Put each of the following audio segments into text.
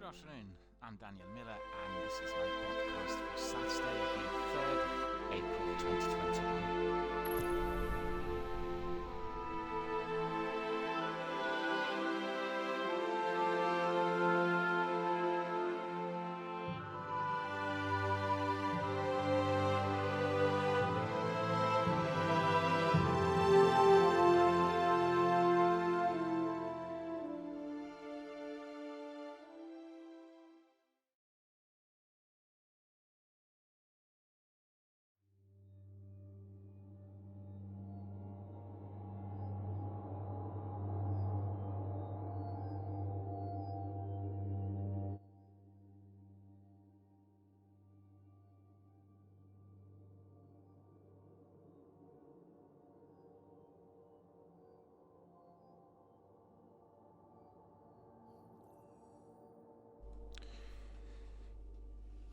afternoon, I'm Daniel Miller and this is my podcast for Saturday the 3rd of April 2021.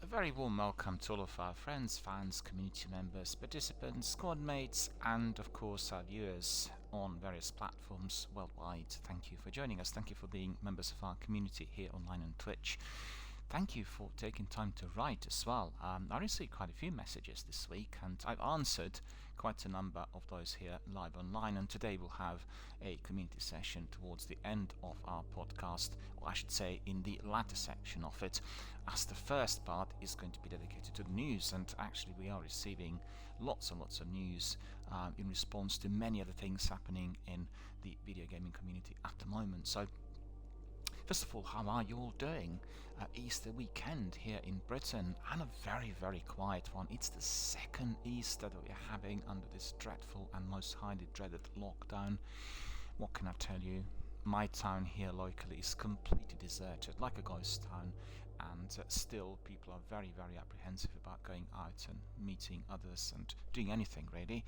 A very warm welcome to all of our friends, fans, community members, participants, squad mates, and of course our viewers on various platforms worldwide. Thank you for joining us. Thank you for being members of our community here online on Twitch. Thank you for taking time to write as well. I received quite a few messages this week and I've answered quite a number of those here live online, and today we'll have a community session towards the end of our podcast, or I should say in the latter section of it, as the first part is going to be dedicated to the news, and actually we are receiving lots and lots of news in response to many other things happening in the video gaming community at the moment. So first of all, how are you all doing? Easter weekend here in Britain, and a very, very quiet one. It's the second Easter that we're having under this dreadful and most highly dreaded lockdown. What can I tell you? My town here locally is completely deserted, like a ghost town, and still people are very, very apprehensive about going out and meeting others and doing anything really.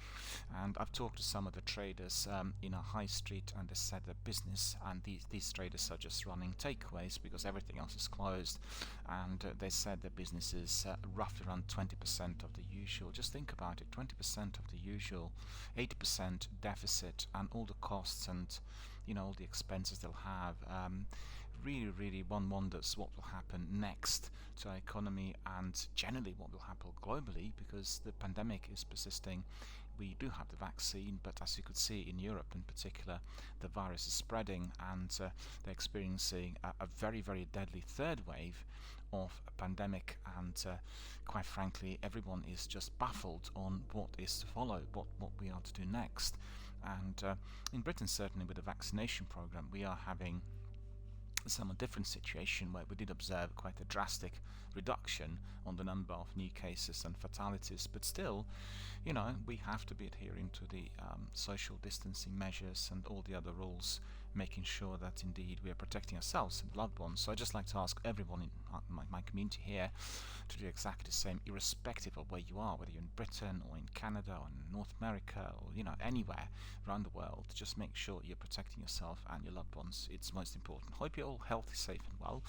And I've talked to some of the traders in a high street, and they said their business, and these traders are just running takeaways because everything else is closed, and they said their business is roughly around 20% of the usual. Just think about it, 20% of the usual, 80% deficit, and all the costs and all the expenses they'll have. Really one wonders what will happen next to our economy and generally what will happen globally, because the pandemic is persisting. We do have the vaccine, but as you could see in Europe in particular, the virus is spreading, and they're experiencing a very, very deadly third wave of a pandemic, and quite frankly everyone is just baffled on what is to follow, what we are to do next. And in Britain, certainly with the vaccination program, we are having somewhat different situation where we did observe quite a drastic reduction on the number of new cases and fatalities, but still, we have to be adhering to the social distancing measures and all the other rules, making sure that indeed we are protecting ourselves and loved ones. So I'd just like to ask everyone in my community here to do exactly the same, irrespective of where you are, whether you're in Britain or in Canada or in North America or anywhere around the world. Just make sure you're protecting yourself and your loved ones. It's most important. Hope you're all healthy, safe and well.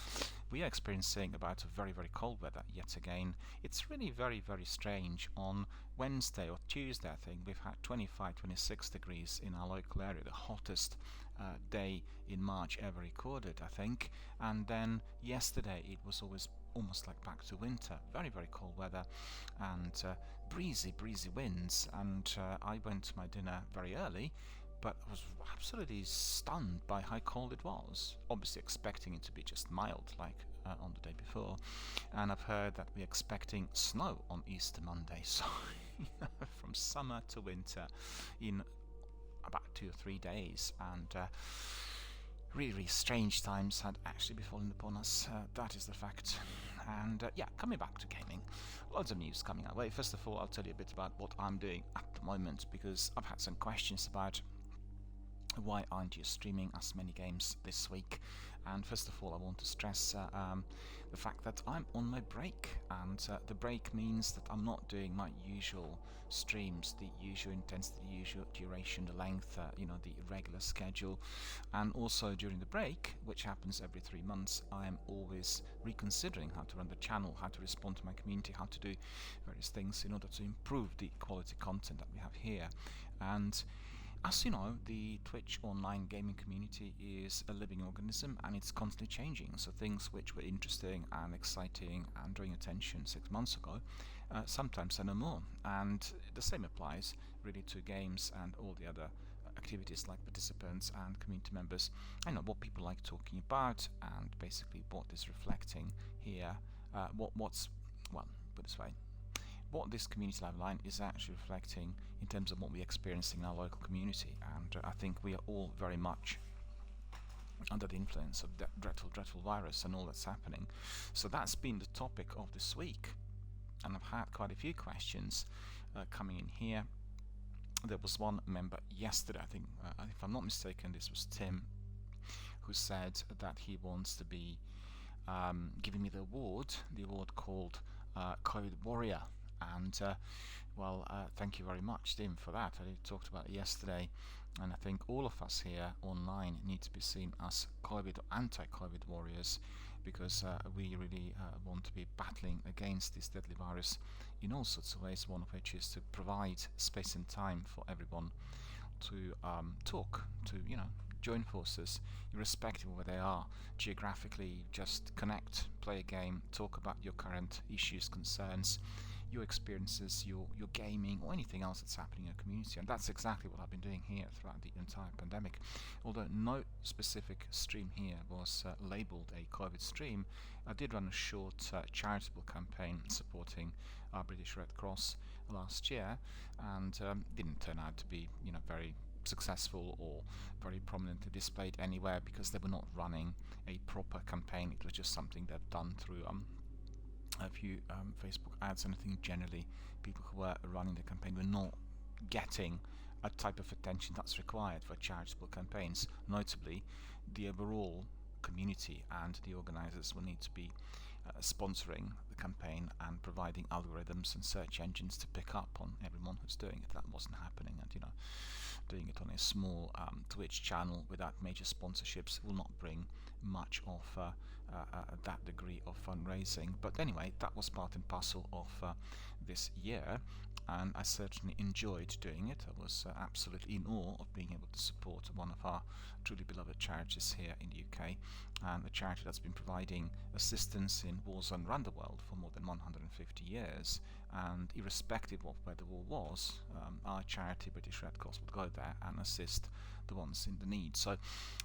We are experiencing about a very, very cold weather yet again. It's really very, very strange. On Wednesday or Tuesday, I think, we've had 25, 26 degrees in our local area, the hottest day in March ever recorded, I think. And then yesterday it was almost like back to winter. Very, very cold weather and breezy winds. And I went to my dinner very early, but I was absolutely stunned by how cold it was. Obviously expecting it to be just mild like on the day before. And I've heard that we're expecting snow on Easter Monday. So from summer to winter in about 2 or 3 days. And really strange times had actually befallen upon us. That is the fact. And coming back to gaming, loads of news coming our way. First of all, I'll tell you a bit about what I'm doing at the moment, because I've had some questions about why aren't you streaming as many games this week. And first of all, I want to stress the fact that I'm on my break, and the break means that I'm not doing my usual streams, the usual intensity, the usual duration, the length, the regular schedule. And also during the break, which happens every 3 months, I am always reconsidering how to run the channel, how to respond to my community, how to do various things in order to improve the quality content that we have here. And As you know, the Twitch online gaming community is a living organism and it's constantly changing. So things which were interesting and exciting and drawing attention 6 months ago, sometimes are no more. And the same applies really to games and all the other activities like participants and community members. I know what people like talking about and basically what is reflecting here, what's, well, put it this way, what this community live line is actually reflecting in terms of what we're experiencing in our local community. And I think we are all very much under the influence of that dreadful virus and all that's happening. So that's been the topic of this week, and I've had quite a few questions coming in here. There was one member yesterday, I think, if I'm not mistaken, this was Tim, who said that he wants to be giving me the award called COVID Warrior. And thank you very much, Tim, for that. I talked about it yesterday, and I think all of us here online need to be seen as COVID or anti-COVID warriors, because we really want to be battling against this deadly virus in all sorts of ways, one of which is to provide space and time for everyone to talk, to join forces, irrespective of where they are geographically. Just connect, play a game, talk about your current issues, concerns, your experiences, your gaming, or anything else that's happening in your community. And that's exactly what I've been doing here throughout the entire pandemic. Although no specific stream here was labeled a COVID stream, I did run a short charitable campaign supporting our British Red Cross last year, and didn't turn out to be very successful or very prominently displayed anywhere, because they were not running a proper campaign. It was just something they've done through a few Facebook ads, and I think generally people who were running the campaign were not getting a type of attention that's required for charitable campaigns. Notably, the overall community and the organizers will need to be sponsoring the campaign and providing algorithms and search engines to pick up on everyone who's doing it. That wasn't happening, and doing it on a small Twitch channel without major sponsorships will not bring much of that degree of fundraising. But anyway, that was part and parcel of this year, and I certainly enjoyed doing it. I was absolutely in awe of being able to support one of our truly beloved charities here in the UK, and a charity that's been providing assistance in war zones around the world for more than 150 years. And irrespective of where the war was, our charity, British Red Cross, would go there and assist the ones in the need. So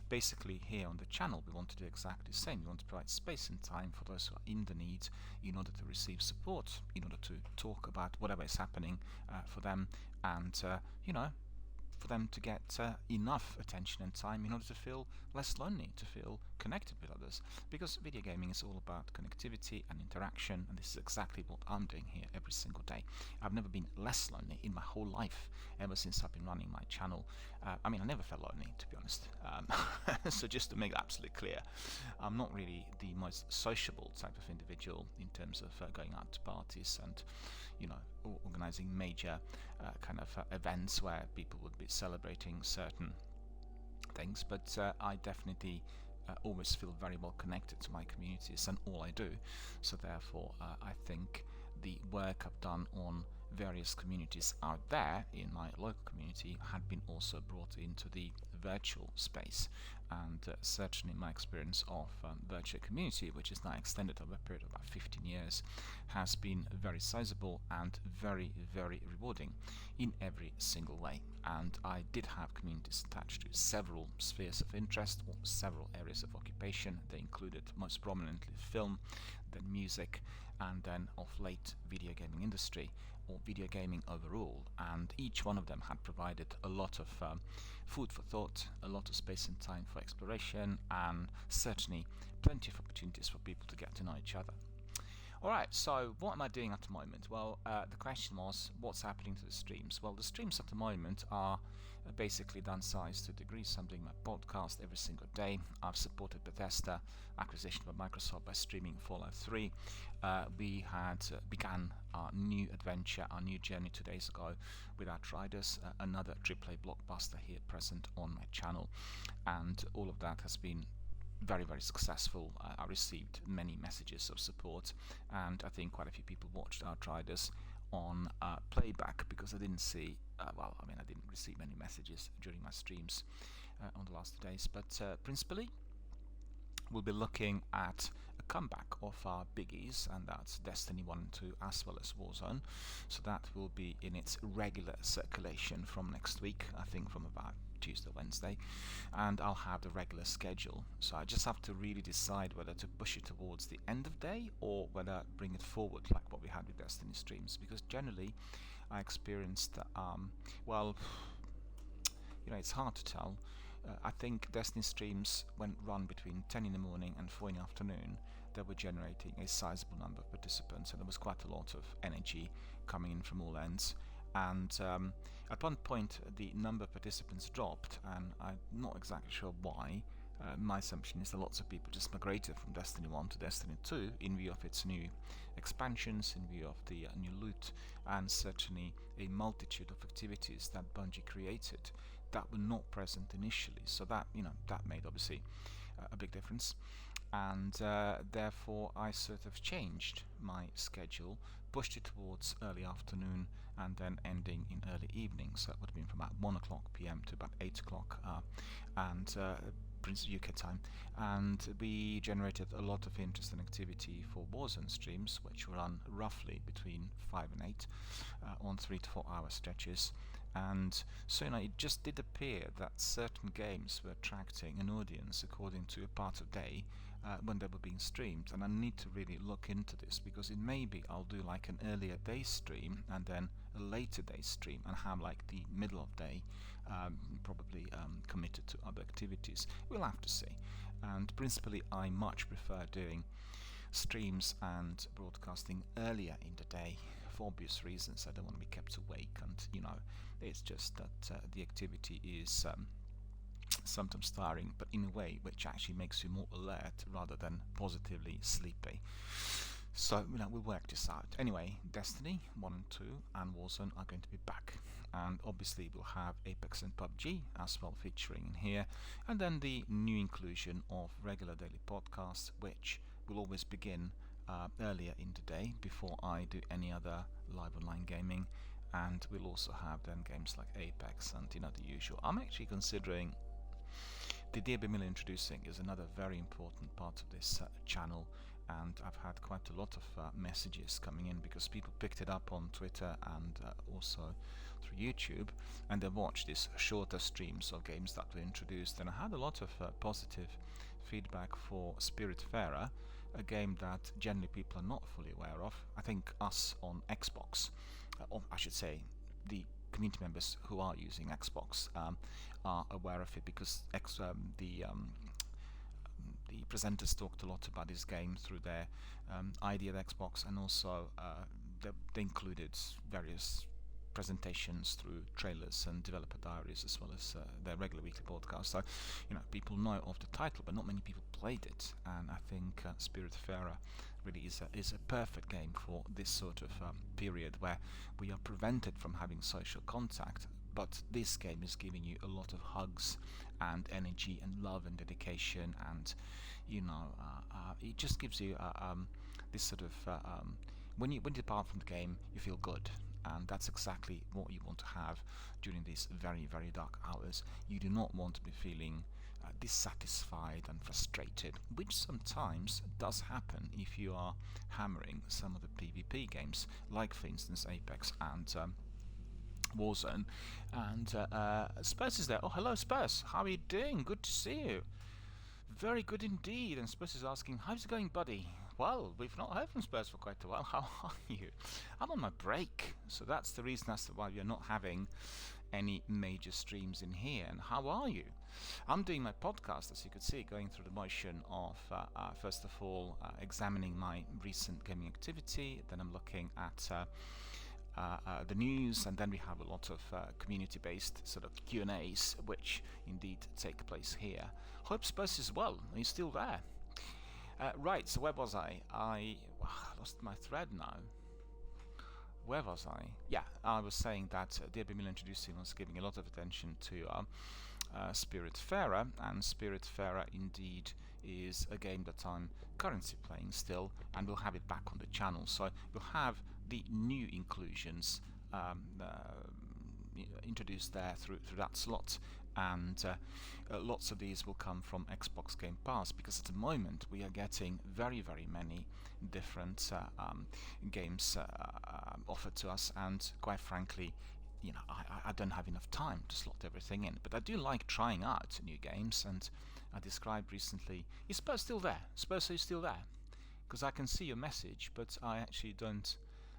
basically here on the channel we want to do exactly the same. We want to provide space and time for those who are in the need in order to receive support, in order to talk about whatever is happening for them, and for them to get enough attention and time in order to feel less lonely, to feel connected with others. Because video gaming is all about connectivity and interaction, and this is exactly what I'm doing here every single day. I've never been less lonely in my whole life ever since I've been running my channel. I never felt lonely, to be honest. So just to make that absolutely clear, I'm not really the most sociable type of individual in terms of going out to parties and organizing major kind of events where people would be celebrating certain things, but I definitely always feel very well connected to my communities and all I do. So therefore I think the work I've done on various communities out there in my local community had been also brought into the virtual space, and certainly my experience of virtual community, which is now extended over a period of about 15 years, has been very sizable and very, very rewarding in every single way. And I did have communities attached to several spheres of interest or several areas of occupation. They included most prominently film, then music, and then of late video gaming industry, or video gaming overall, and each one of them had provided a lot of food for thought, a lot of space and time for exploration, and certainly plenty of opportunities for people to get to know each other. Alright, so what am I doing at the moment? Well, the question was, what's happening to the streams? Well, the streams at the moment are basically downsized to degrees. I'm doing my podcast every single day. I've supported Bethesda acquisition by Microsoft by streaming Fallout 3. We had began our new adventure, our new journey 2 days ago with Outriders, another AAA blockbuster here present on my channel, and all of that has been very, very successful. I received many messages of support, and I think quite a few people watched Outriders on playback because I didn't see well, I mean, I didn't receive many messages during my streams on the last 2 days, but principally we'll be looking at a comeback of our biggies, and that's Destiny 1 and 2 as well as Warzone. So that will be in its regular circulation from next week, I think from about Tuesday, Wednesday, and I'll have the regular schedule. So I just have to really decide whether to push it towards the end of day or whether bring it forward like what we had with Destiny streams, because generally I experienced well, you know, it's hard to tell. I think Destiny streams, when run between 10 in the morning and 4 in the afternoon, they were generating a sizable number of participants, and there was quite a lot of energy coming in from all ends. And at one point the number of participants dropped, and I'm not exactly sure why. My assumption is that lots of people just migrated from Destiny 1 to Destiny 2 in view of its new expansions, in view of the new loot, and certainly a multitude of activities that Bungie created that were not present initially. So that, you know, that made obviously a big difference, and therefore I sort of changed my schedule, pushed it towards early afternoon and then ending in early evening. So it would have been from about 1 o'clock PM to about 8 o'clock and UK time, and we generated a lot of interest and activity for Warzone streams, which run roughly between 5 and 8 on 3 to 4 hour stretches. And so, you know, it just did appear that certain games were attracting an audience according to a part of day when they were being streamed. And I need to really look into this, because it may be I'll do like an earlier day stream and then a later day stream and have like the middle of day probably committed to other activities. We'll have to see. And principally I much prefer doing streams and broadcasting earlier in the day for obvious reasons. I don't want to be kept awake, and you know, it's just that the activity is sometimes tiring, but in a way which actually makes you more alert rather than positively sleepy. So, you know, we'll work this out. Anyway, Destiny 1 and 2 and Warzone are going to be back, and obviously we'll have Apex and PUBG as well featuring in here, and then the new inclusion of regular daily podcasts, which will always begin earlier in the day before I do any other live online gaming. And we'll also have then games like Apex and, you know, the usual. I'm actually considering the DRBMiller introducing is another very important part of this channel, and I've had quite a lot of messages coming in because people picked it up on Twitter and also through YouTube, and they watched these shorter streams of games that were introduced, and I had a lot of positive feedback for Spiritfarer, a game that generally people are not fully aware of. I think us on Xbox, or I should say the community members who are using Xbox are aware of it, because the presenters talked a lot about this game through their ID of Xbox, and also they included various presentations through trailers and developer diaries, as well as their regular weekly podcast. So, you know, people know of the title, but not many people played it, and I think Spiritfarer really is a perfect game for this sort of period where we are prevented from having social contact, but this game is giving you a lot of hugs and energy and love and dedication, and you know, it just gives you this sort of when you depart from the game, you feel good. And that's exactly what you want to have during these very, very dark hours. You do not want to be feeling dissatisfied and frustrated, which sometimes does happen if you are hammering some of the PvP games, like for instance Apex and Warzone. And Spurs is there. Oh, hello Spurs, how are you doing? Good to see you. Very good indeed. And Spurs is asking, how's it going, buddy? Well, we've not heard from Spurs for quite a while. How are you? I'm on my break, so that's the reason as to why we are not having any major streams in here. And how are you? I'm doing my podcast, as you could see, going through the motion of first of all examining my recent gaming activity, then I'm looking at the news, and then we have a lot of community-based sort of Q&As which indeed take place here. Hope Spurs is well. Are you still there? Right, so where was I? I lost my thread now. Where was I? Yeah, I was saying that DRBMiller introducing was giving a lot of attention to Spiritfarer, and Spiritfarer indeed is a game that I'm currently playing still, and we'll have it back on the channel. So we'll have the new inclusions introduced there through that slot, and lots of these will come from Xbox Game Pass, because at the moment we are getting very many different games offered to us, and quite frankly, you know, I don't have enough time to slot everything in. But I do like trying out new games, and I described recently. Is Spurs still there? Spurs, are you still there? Because I can see your message, but I actually don't.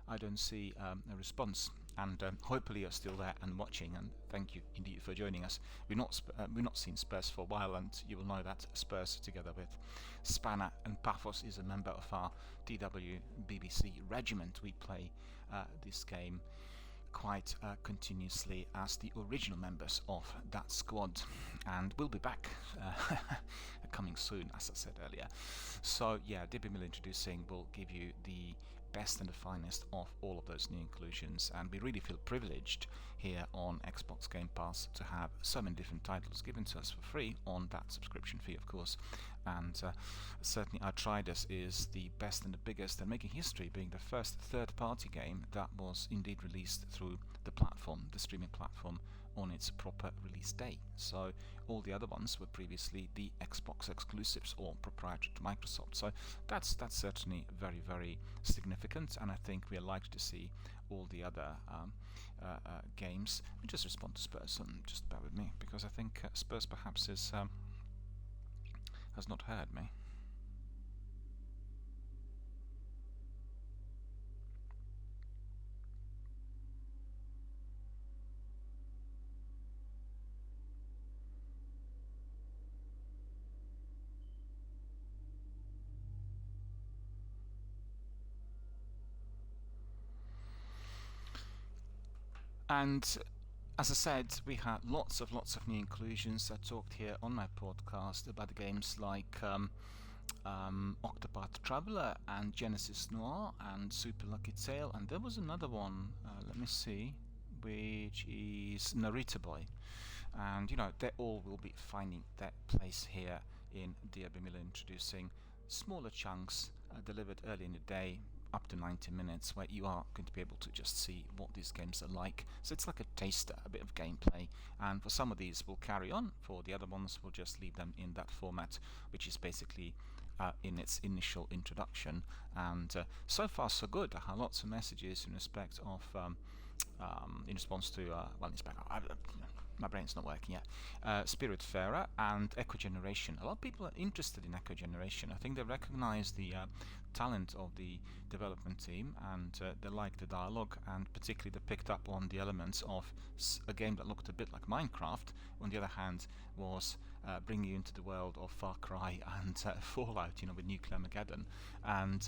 I don't see a response. And hopefully you're still there and watching. And thank you indeed for joining us. We've not seen Spurs for a while, and you will know that Spurs, together with Spanner and Paphos, is a member of our DWBBC regiment. We play this game quite continuously as the original members of that squad, and we'll be back coming soon, as I said earlier. So yeah, DRBMiller Introducing will give you the best and the finest of all of those new inclusions, and we really feel privileged here on Xbox Game Pass to have so many different titles given to us for free on that subscription fee, of course. And certainly Outriders is the best and the biggest, and making history, being the first third-party game that was indeed released through the platform, the streaming platform, on its proper release day. So all the other ones were previously the Xbox exclusives or proprietary to Microsoft. So that's certainly very significant, and I think we are likely to see all the other games. We just respond to Spurs, and just bear with me, because I think Spurs perhaps has not heard me. And as I said, we had lots of new inclusions. I talked here on my podcast about games like Octopath Traveler and Genesis Noir and Super Lucky Tale, and there was another one, let me see, which is Narita Boy. And you know, they all will be finding their place here in DRBMiller Introducing. Smaller chunks delivered early in the day, up to 90 minutes, where you are going to be able to just see what these games are like. So it's like a taster, a bit of gameplay, and for some of these we'll carry on, for the other ones we'll just leave them in that format, which is basically in its initial introduction. And so far so good. I have lots of messages in respect of in response to my brain's not working yet. Spiritfarer and Echo Generation. A lot of people are interested in Echo Generation. I think they recognize the talent of the development team, and they like the dialogue, and particularly they picked up on the elements of a game that looked a bit like Minecraft. On the other hand, was bringing you into the world of Far Cry and Fallout, you know, with Nuclear Armageddon. And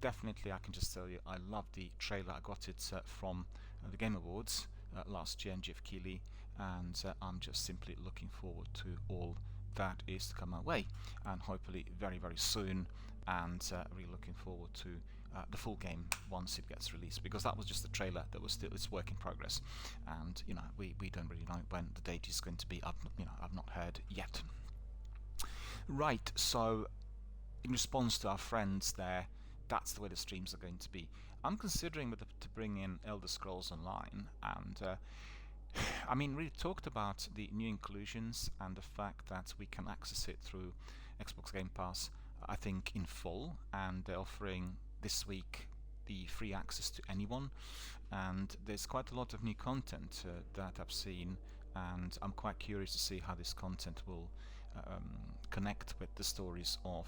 definitely, I can just tell you, I love the trailer. I got it from the Game Awards last year, and Jeff Keighley, and I'm just simply looking forward to all that is to come our way, and hopefully very soon, and really looking forward to the full game once it gets released, because that was just the trailer that was still, it's work in progress, and you know, we don't really know when the date is going to be. I've not heard yet. Right, so in response to our friends there, that's the way the streams are going to be. I'm considering whether to bring in Elder Scrolls Online, and I mean, really talked about the new inclusions and the fact that we can access it through Xbox Game Pass, I think, in full, and they're offering this week the free access to anyone, and there's quite a lot of new content that I've seen, and I'm quite curious to see how this content will connect with the stories of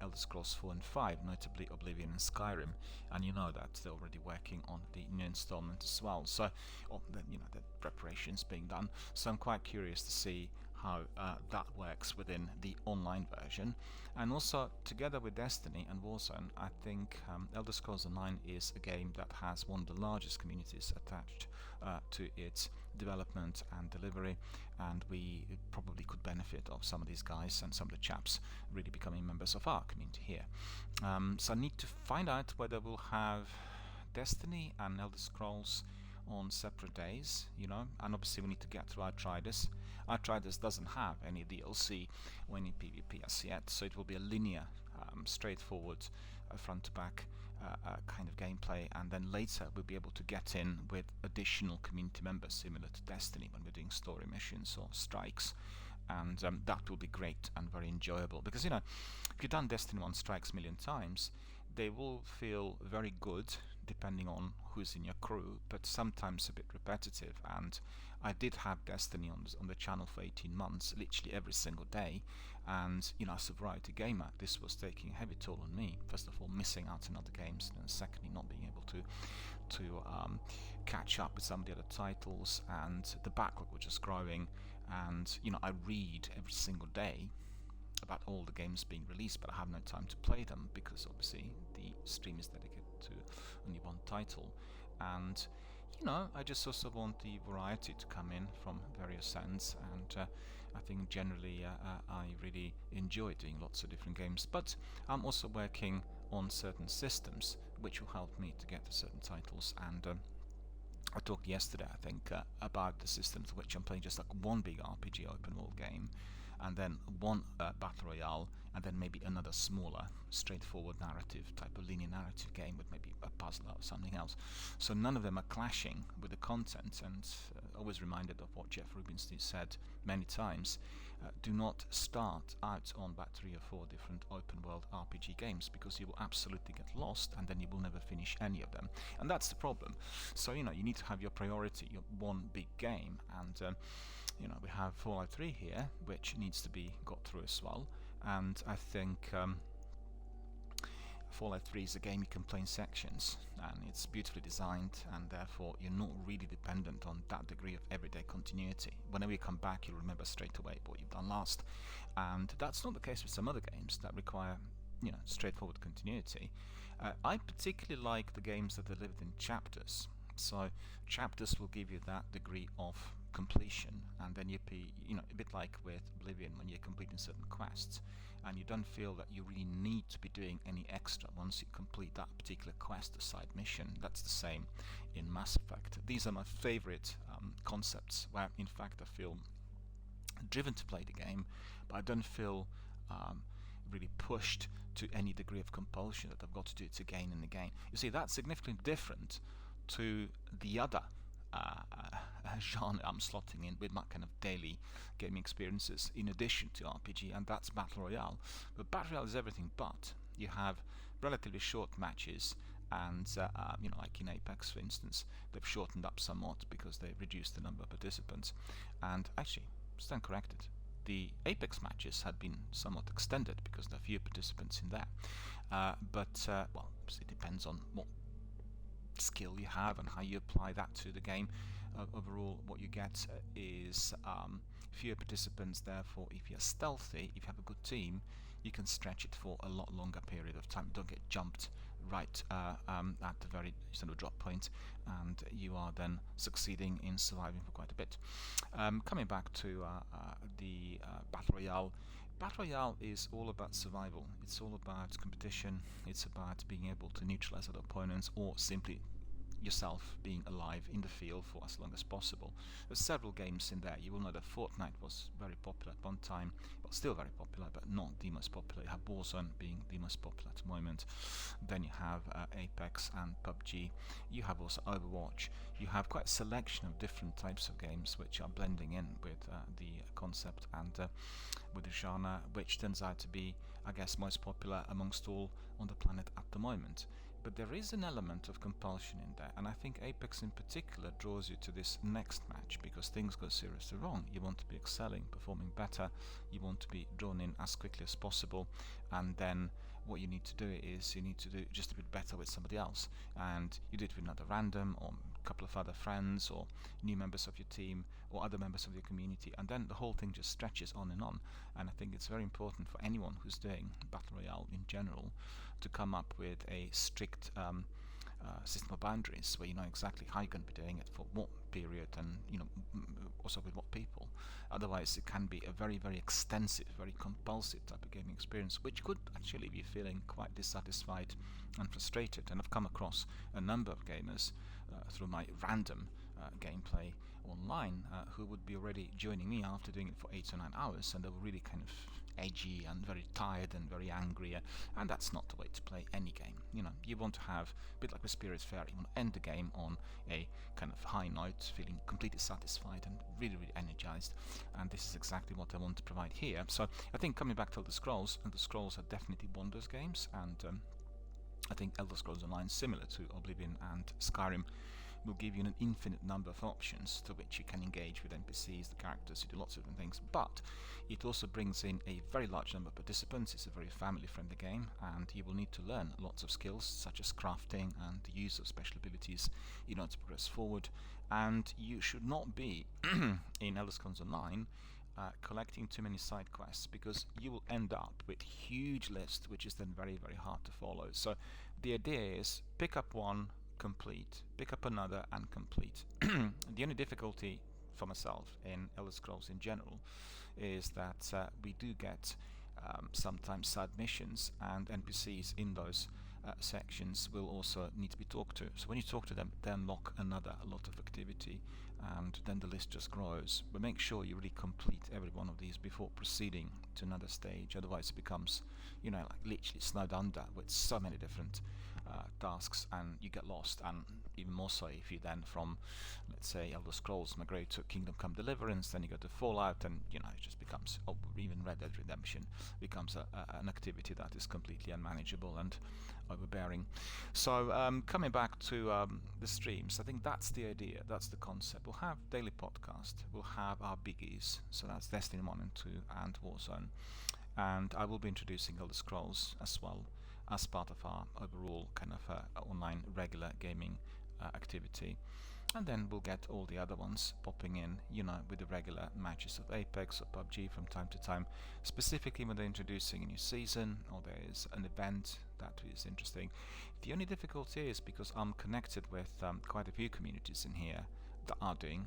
Elder Scrolls 4 and 5, notably Oblivion and Skyrim, and you know that they're already working on the new installment as well. So, you know, the preparations being done. So I'm quite curious to see how that works within the online version, and also together with Destiny and Warzone. I think Elder Scrolls Online is a game that has one of the largest communities attached to its development and delivery, and we probably could benefit of some of these guys and some of the chaps really becoming members of our community here. So I need to find out whether we'll have Destiny and Elder Scrolls on separate days, you know, and obviously we need to get through Outriders. Outriders doesn't have any DLC or any PvP as yet, so it will be a linear, straightforward, front to back kind of gameplay, and then later we'll be able to get in with additional community members, similar to Destiny when we're doing story missions or strikes. And that will be great and very enjoyable, because if you've done Destiny 1 strikes a million times, they will feel very good depending on who's in your crew, but sometimes a bit repetitive. And I did have Destiny on the channel for 18 months, literally every single day, and as a variety gamer, this was taking a heavy toll on me. First of all, missing out on other games, and secondly, not being able to catch up with some of the other titles, and the backlog was just growing. And I read every single day about all the games being released, but I have no time to play them, because obviously the stream is dedicated to only one title. And I just also want the variety to come in from various ends, and I think generally I really enjoy doing lots of different games. But I'm also working on certain systems which will help me to get to certain titles, and I talked yesterday, I think, about the systems which I'm playing just like one big RPG open world game, and then one battle royale, and then maybe another smaller, straightforward narrative type of linear narrative game with maybe a puzzle or something else. So none of them are clashing with the content, and always reminded of what Jeff Rubinstein said many times. Do not start out on about 3 or 4 different open world RPG games, because you will absolutely get lost, and then you will never finish any of them. And that's the problem. So you need to have your priority, your one big game, and we have Fallout 3 here, which needs to be got through as well. And I think Fallout 3 is a game you can play in sections, and it's beautifully designed, and therefore you're not really dependent on that degree of everyday continuity. Whenever you come back, you'll remember straight away what you've done last, and that's not the case with some other games that require straightforward continuity. I particularly like the games that are delivered in chapters. So chapters will give you that degree of completion, and then you'd be a bit like with Oblivion, when you're completing certain quests and you don't feel that you really need to be doing any extra once you complete that particular quest or side mission. That's the same in Mass Effect. These are my favorite concepts, where in fact I feel driven to play the game, but I don't feel really pushed to any degree of compulsion that I've got to do it again and again. You see, that's significantly different to the other genre I'm slotting in with my kind of daily gaming experiences in addition to RPG, and that's Battle Royale. But Battle Royale is everything but. You have relatively short matches, and like in Apex, for instance, they've shortened up somewhat because they've reduced the number of participants. And actually, stand corrected, the Apex matches had been somewhat extended because there are fewer participants in there. Well, it depends on what skill you have and how you apply that to the game. Overall, what you get is fewer participants. Therefore, if you're stealthy, if you have a good team, you can stretch it for a lot longer period of time. Don't get jumped right at the very sort of drop point, and you are then succeeding in surviving for quite a bit. Coming back to the Battle Royale. Battle Royale is all about survival. It's all about competition. It's about being able to neutralize other opponents, or simply yourself being alive in the field for as long as possible. There's several games in there. You will know that Fortnite was very popular at one time, well, still very popular, but not the most popular. You have Warzone being the most popular at the moment. Then you have Apex and PUBG. You have also Overwatch. You have quite a selection of different types of games which are blending in with the concept and with the genre, which turns out to be, I guess, most popular amongst all on the planet at the moment. But there is an element of compulsion in there, and I think Apex in particular draws you to this next match, because things go seriously wrong. You want to be excelling, performing better, you want to be drawn in as quickly as possible, and then what you need to do is you need to do just a bit better with somebody else, and you do it with another random or a couple of other friends or new members of your team or other members of your community, and then the whole thing just stretches on. And I think it's very important for anyone who's doing Battle Royale in general to come up with a strict system of boundaries, where you know exactly how you're going to be doing it, for what period, and also with what people. Otherwise it can be a very, very extensive, very compulsive type of gaming experience, which could actually leave you feeling quite dissatisfied and frustrated. And I've come across a number of gamers through my random gameplay online who would be already joining me after doing it for 8 or 9 hours, and they were really kind of edgy and very tired and very angry, and that's not the way to play any game. You know, you want to have a bit like with Spirit's Fair, you want to end the game on a kind of high note, feeling completely satisfied and really, really energized, and this is exactly what I want to provide here. So I think coming back to Elder Scrolls, and the Scrolls are definitely wonders games, and I think Elder Scrolls Online, similar to Oblivion and Skyrim, will give you an infinite number of options to which you can engage with NPCs, the characters, you do lots of different things, but it also brings in a very large number of participants. It's a very family-friendly game, and you will need to learn lots of skills such as crafting and the use of special abilities in order to progress forward. And you should not be in Elder Scrolls Online collecting too many side quests, because you will end up with huge lists which is then very, very hard to follow. So the idea is pick up one, complete, pick up another and complete. The only difficulty for myself in Elder Scrolls in general is that we do get sometimes side missions, and NPCs in those sections will also need to be talked to. So when you talk to them, they unlock a lot of activity, and then the list just grows. But make sure you really complete every one of these before proceeding to another stage, otherwise it becomes, you know, like literally snowed under with so many different tasks, and you get lost. And even more so if you then, from let's say Elder Scrolls migrate to Kingdom Come Deliverance, then you go to Fallout, and you know, it just becomes, or even Red Dead Redemption becomes an activity that is completely unmanageable and overbearing. So coming back to the streams, I think that's the idea, that's the concept. We'll have daily podcast, we'll have our biggies, so that's Destiny 1 and 2 and Warzone, and I will be introducing Elder Scrolls as well as part of our overall kind of online regular gaming activity. And then we'll get all the other ones popping in, you know, with the regular matches of Apex or PUBG from time to time, specifically when they're introducing a new season or there is an event that is interesting. The only difficulty is because I'm connected with quite a few communities in here that are doing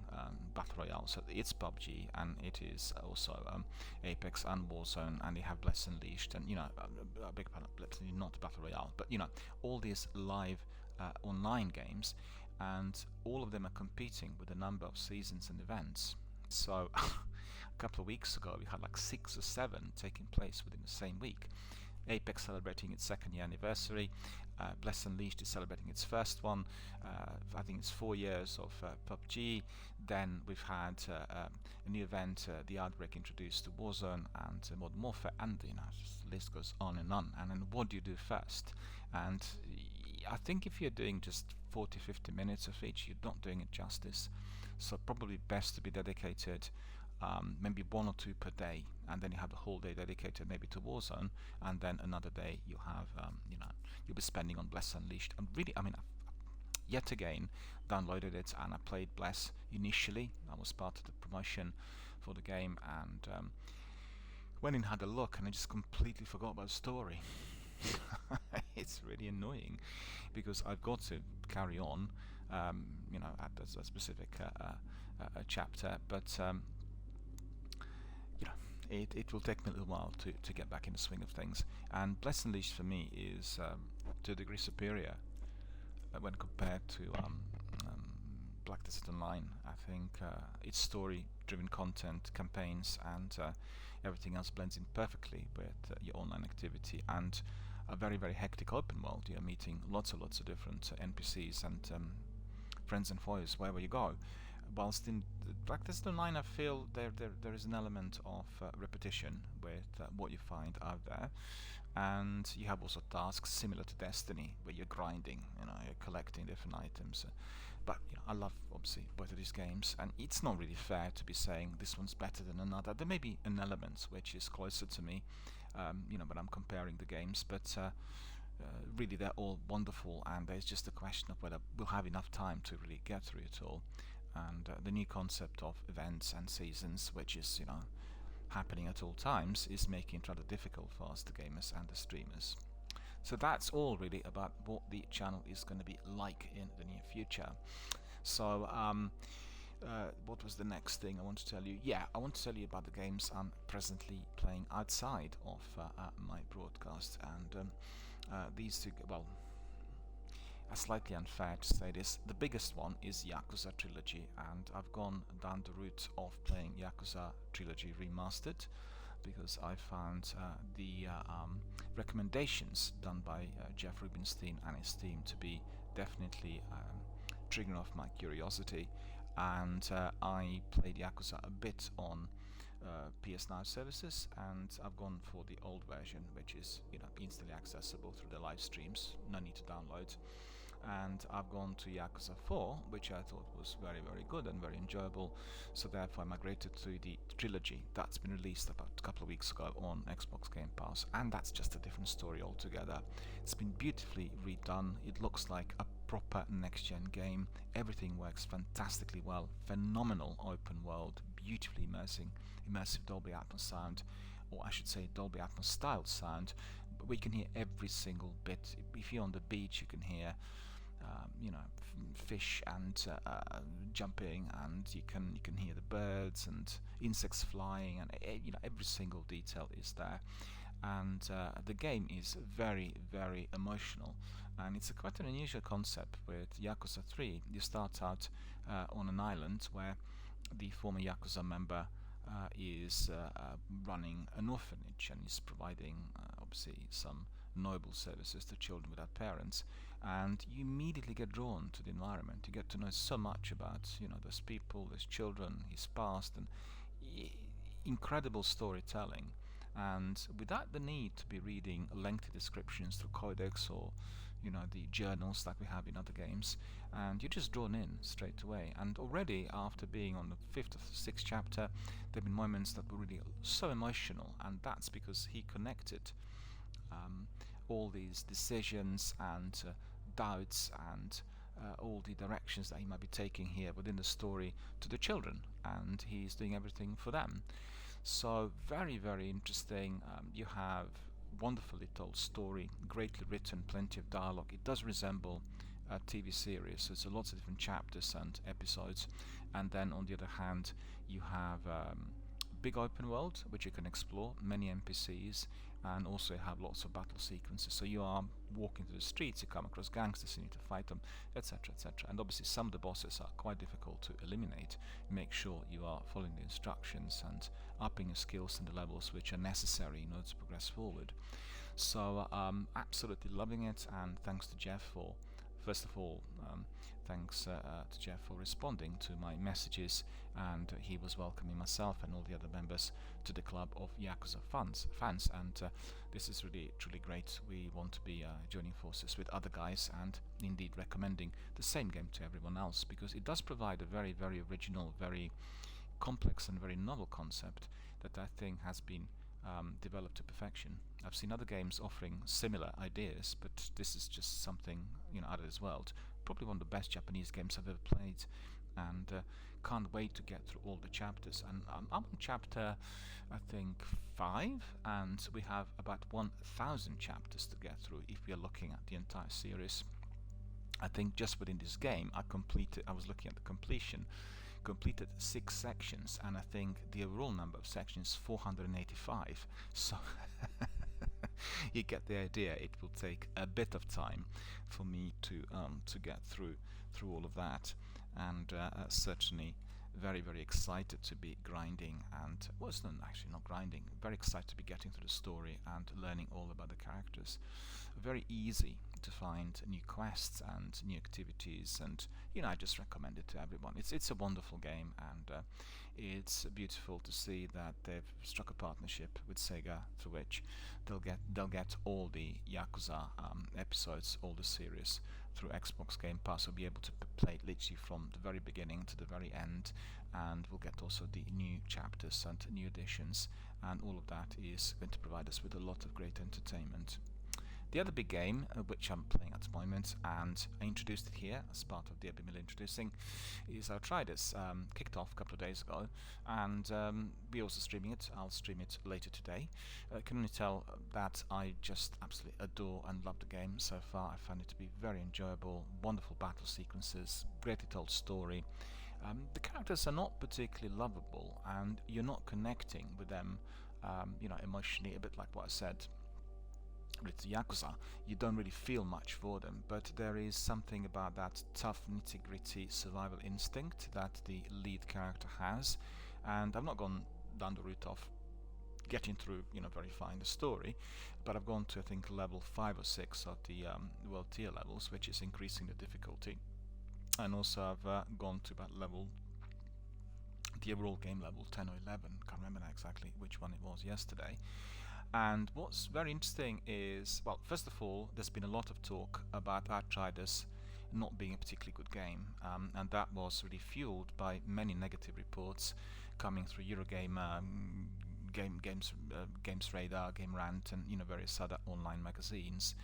Battle Royale, so it's PUBG and it is also Apex and Warzone, and they have Bless Unleashed, and you know, a big part of Bless, not Battle Royale, but you know, all these live online games, and all of them are competing with a number of seasons and events. So a couple of weeks ago we had like 6 or 7 taking place within the same week. Apex celebrating its 2nd year anniversary, Bless Unleashed is celebrating its first one, I think it's 4 years of PUBG. Then we've had a new event, the Outbreak introduced to Warzone and Modern Warfare, and you know, the list goes on and on. And then what do you do first? And I think if you're doing just 40-50 minutes of each, you're not doing it justice. So probably best to be dedicated maybe 1 or 2 per day, and then you have the whole day dedicated maybe to Warzone, and then another day you have you know, you'll be spending on Bless Unleashed. And really, I mean, yet again downloaded it and I played Bless initially. I was part of the promotion for the game, and went in, had a look, and I just completely forgot about the story. It's really annoying because I've got to carry on, you know, at a specific chapter, but you know, it will take me a little while to get back in the swing of things. And Bless Unleashed for me is to a degree superior when compared to Black Desert Online. I think its story-driven content, campaigns, and everything else blends in perfectly with your online activity, and a very, very hectic open world. You're meeting lots of different NPCs and friends and foes wherever you go. Whilst in Black Desert Online, I feel there is an element of repetition with what you find out there, and you have also tasks similar to Destiny where you're grinding, you know, you're collecting different items. But you know, I love obviously both of these games, and it's not really fair to be saying this one's better than another. There may be an element which is closer to me, you know, when I'm comparing the games, but really they're all wonderful, and there's just a question of whether we'll have enough time to really get through it all. And the new concept of events and seasons, which is, you know, happening at all times, is making it rather difficult for us, the gamers and the streamers. So that's all really about what the channel is going to be like in the near future. So what was the next thing I want to tell you? Yeah, I want to tell you about the games I'm presently playing outside of my broadcast, and these two, well, slightly unfair to say this. The biggest one is Yakuza Trilogy, and I've gone down the route of playing Yakuza Trilogy Remastered because I found the recommendations done by Jeff Rubinstein and his team to be definitely triggering off my curiosity, and I played Yakuza a bit on PS Now services, and I've gone for the old version, which is instantly accessible through the live streams, no need to download. And I've gone to Yakuza 4, which I thought was very, very good and very enjoyable, so therefore I migrated to the trilogy that's been released about a couple of weeks ago on Xbox Game Pass, and that's just a different story altogether. It's been beautifully redone. It looks like a proper next-gen game. Everything works fantastically well. Phenomenal open world, beautifully immersive Dolby Atmos sound, or I should say Dolby Atmos styled sound, but we can hear every single bit. If you're on the beach, you can hear fish and jumping, and you can hear the birds and insects flying, and every single detail is there. And the game is very, very emotional, and it's quite an unusual concept. With Yakuza 3, you start out on an island where the former Yakuza member is running an orphanage, and is providing obviously some noble services to children without parents, and you immediately get drawn to the environment. You get to know so much about those people, those children, his past, and incredible storytelling, and without the need to be reading lengthy descriptions through codex or the journals like we have in other games, and you're just drawn in straight away. And already after being on the 5th or 6th chapter, there have been moments that were really so emotional, and that's because he connected all these decisions and doubts and all the directions that he might be taking here within the story to the children, and he's doing everything for them. So very, very interesting. You have wonderfully told story, greatly written, plenty of dialogue. It does resemble a TV series, so it's lots of different chapters and episodes. And then on the other hand, you have big open world which you can explore, many NPCs, and also you have lots of battle sequences. So you are walking through the streets, you come across gangsters, you need to fight them, etc., etc. And obviously some of the bosses are quite difficult to eliminate. Make sure you are following the instructions and upping your skills and the levels which are necessary in order to progress forward. So absolutely loving it, and thanks to Jeff for, first of all, thanks to Jeff for responding to my messages, and he was welcoming myself and all the other members to the club of Yakuza fans, and this is really truly great. We want to be joining forces with other guys and indeed recommending the same game to everyone else, because it does provide a very, very original, very complex and very novel concept that I think has been developed to perfection. I've seen other games offering similar ideas, but this is just something out of this world. Probably one of the best Japanese games I've ever played, and can't wait to get through all the chapters. And I'm on chapter, I think, 5, and we have about 1,000 chapters to get through if we are looking at the entire series. I think just within this game I was looking at the completed 6 sections, and I think the overall number of sections is 485. So you get the idea. It will take a bit of time for me to get through all of that, and certainly very, very excited to be grinding, and well, it's actually not grinding, very excited to be getting through the story and learning all about the characters. Very easy to find new quests and new activities, and I just recommend it to everyone. It's a wonderful game, and it's beautiful to see that they've struck a partnership with Sega, through which they'll get all the Yakuza episodes, all the series, through Xbox Game Pass. We'll be able to play it literally from the very beginning to the very end, and we'll get also the new chapters and new additions, and all of that is going to provide us with a lot of great entertainment. The other big game, which I'm playing at the moment, and I introduced it here as part of DRBMiller Introducing, is Outriders. Kicked off a couple of days ago, and we're also streaming it. I'll stream it later today. I can only tell that I just absolutely adore and love the game so far. I found it to be very enjoyable, wonderful battle sequences, greatly told story. The characters are not particularly lovable, and you're not connecting with them emotionally, a bit like what I said with Yakuza, you don't really feel much for them, but there is something about that tough, nitty-gritty survival instinct that the lead character has, and I've not gone down the route of getting through, verifying the story, but I've gone to, I think, level 5 or 6 of the world tier levels, which is increasing the difficulty, and also I've gone to about the overall game level 10 or 11, can't remember now exactly which one it was yesterday. And what's very interesting is, well, first of all, there's been a lot of talk about Outriders not being a particularly good game, and that was really fueled by many negative reports coming through Eurogamer, Games Radar, Game Rant, and various other online magazines.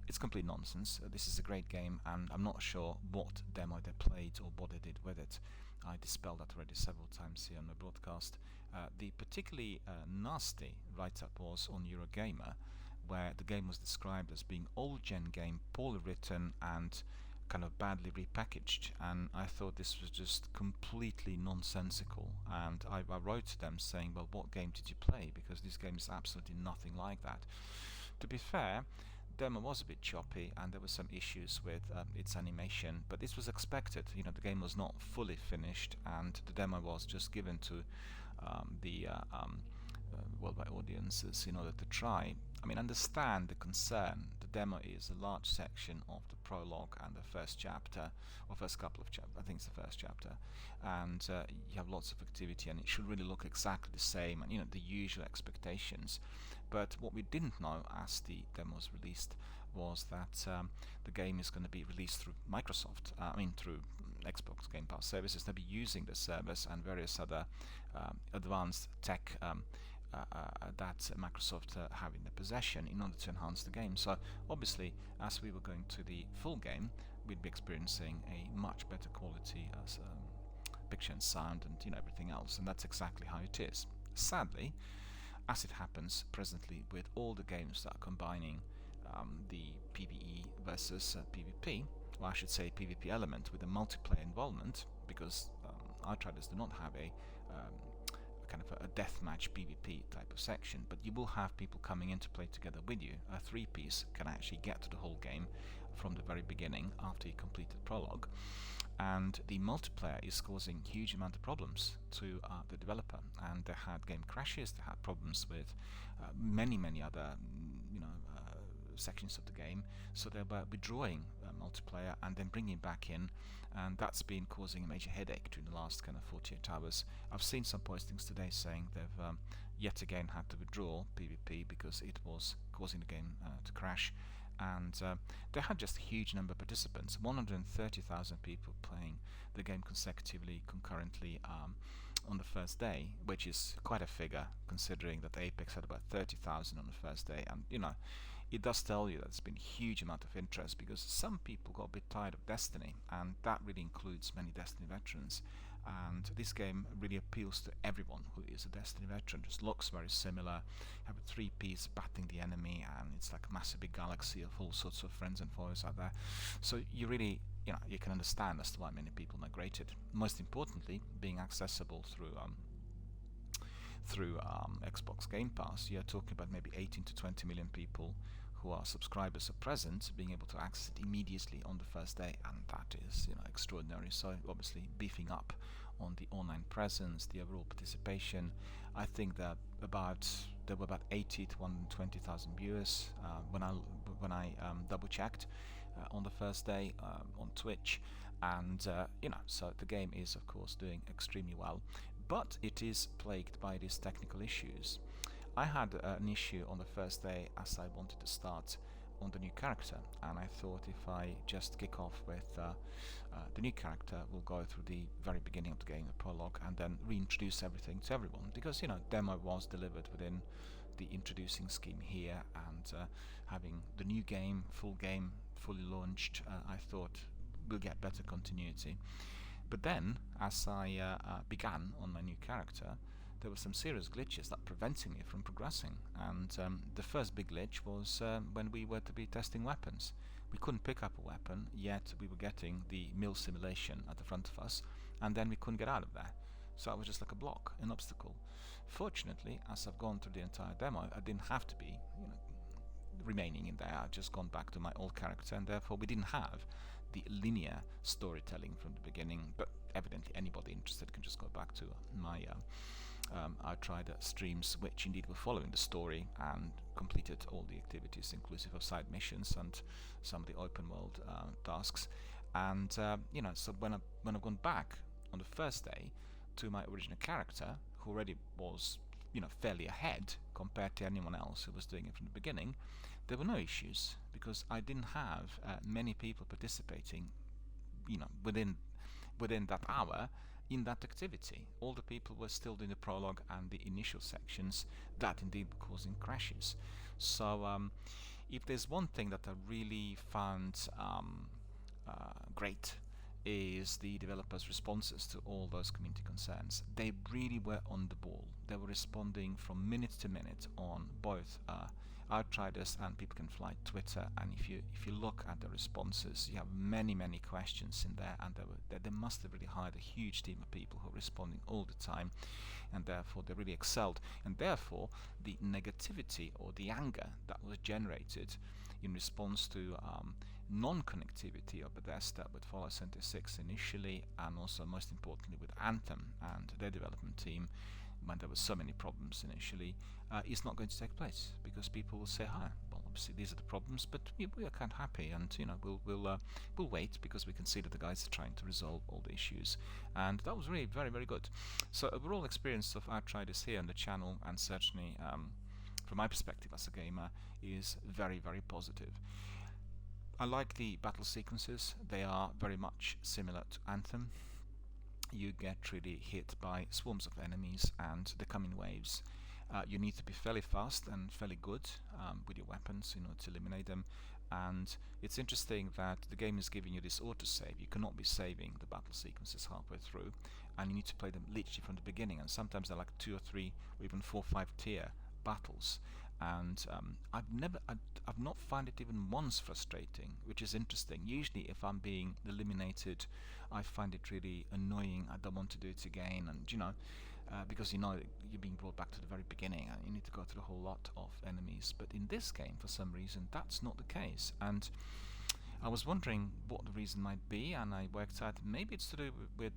It's complete nonsense. This is a great game, and I'm not sure what demo they played or what they did with it. I dispelled that already several times here on the broadcast. The particularly nasty write-up was on Eurogamer, where the game was described as being old-gen game, poorly written, and kind of badly repackaged, and I thought this was just completely nonsensical, and I wrote to them saying, well, what game did you play, because this game is absolutely nothing like that. To be fair, demo was a bit choppy and there were some issues with its animation, but this was expected. The game was not fully finished, and the demo was just given to the worldwide audiences in order to try. I mean, understand the concern. The demo is a large section of the prologue and the first chapter, or first couple of chapters, I think it's the first chapter, and you have lots of activity, and it should really look exactly the same, and the usual expectations. But what we didn't know as the demo was released was that the game is going to be released through Microsoft, through Xbox Game Pass services. They'll be using the service and various other advanced tech that Microsoft have in their possession in order to enhance the game. So obviously, as we were going to the full game, we'd be experiencing a much better quality as picture and sound and everything else, and that's exactly how it is. Sadly, as it happens presently with all the games that are combining the PvE versus PvP, or I should say PvP element with a multiplayer involvement, because Outriders do not have a kind of a deathmatch PvP type of section, but you will have people coming in to play together with you. A three-piece can actually get to the whole game from the very beginning after you complete the prologue, and the multiplayer is causing huge amount of problems to the developer, and they had game crashes, they had problems with many other sections of the game, so they were withdrawing multiplayer and then bringing it back in, and that's been causing a major headache during the last kind of 48 hours. I've seen some postings today saying they've yet again had to withdraw PvP because it was causing the game to crash, and they had just a huge number of participants, 130,000 people playing the game consecutively, concurrently on the first day, which is quite a figure considering that Apex had about 30,000 on the first day, and it does tell you that there's been a huge amount of interest, because some people got a bit tired of Destiny, and that really includes many Destiny veterans, and this game really appeals to everyone who is a Destiny veteran. Just looks very similar, have a three-piece batting the enemy, and it's like a massive big galaxy of all sorts of friends and foes out there, so you really you can understand as to why many people migrated. Most importantly, being accessible through Xbox Game Pass, you're talking about maybe 18 to 20 million people who are subscribers at present being able to access it immediately on the first day, and that is extraordinary. So obviously beefing up on the online presence, the overall participation. I think that there were about 80 to 120,000 viewers when I double checked on the first day on Twitch, and so the game is of course doing extremely well, but it is plagued by these technical issues. I had an issue on the first day as I wanted to start on the new character, and I thought if I just kick off with the new character, we'll go through the very beginning of the game, the prologue, and then reintroduce everything to everyone, because demo was delivered within the introducing scheme here, and having the new game, fully launched, I thought we'll get better continuity. But then, as I began on my new character, there were some serious glitches that preventing me from progressing, and the first big glitch was when we were to be testing weapons. We couldn't pick up a weapon, yet we were getting the mill simulation at the front of us, and then we couldn't get out of there. So it was just like a block, an obstacle. Fortunately, as I've gone through the entire demo, I didn't have to be remaining in there. I've just gone back to my old character, and therefore we didn't have the linear storytelling from the beginning. But evidently, anybody interested can just go back to my I tried streams which indeed were following the story and completed all the activities inclusive of side missions and some of the open world tasks. And so when I've gone back on the first day to my original character, who already was fairly ahead compared to anyone else who was doing it from the beginning, there were no issues because I didn't have many people participating within that hour in that activity. All the people were still doing the prologue and the initial sections that indeed were causing crashes. So if there's one thing that I really found great is the developers' responses to all those community concerns. They really were on the ball. They were responding from minute to minute on both Outriders and People Can Fly Twitter, and if you look at the responses, you have many questions in there, and they must have really hired a huge team of people who are responding all the time, and therefore they really excelled. And therefore the negativity or the anger that was generated in response to non-connectivity of Bethesda with Fallout 76 initially, and also most importantly with Anthem and their development team, when there were so many problems initially, is not going to take place, because people will say, "Hi, well, obviously these are the problems, but we are kind of happy, and we'll wait because we can see that the guys are trying to resolve all the issues." And that was really very good. So overall experience of Outriders here on the channel, and certainly from my perspective as a gamer, is very positive. I like the battle sequences. They are very much similar to Anthem. You get really hit by swarms of enemies and they come in waves. You need to be fairly fast and fairly good with your weapons in order to eliminate them. And it's interesting that the game is giving you this autosave. You cannot be saving the battle sequences halfway through, and you need to play them literally from the beginning. And sometimes they're like 2 or 3 or even 4 or 5 tier battles. And I've not found it even once frustrating, which is interesting. Usually if I'm being eliminated, I find it really annoying. I don't want to do it again, and because you're being brought back to the very beginning and you need to go through a whole lot of enemies. But in this game, for some reason, that's not the case, and I was wondering what the reason might be, and I worked out maybe it's to do with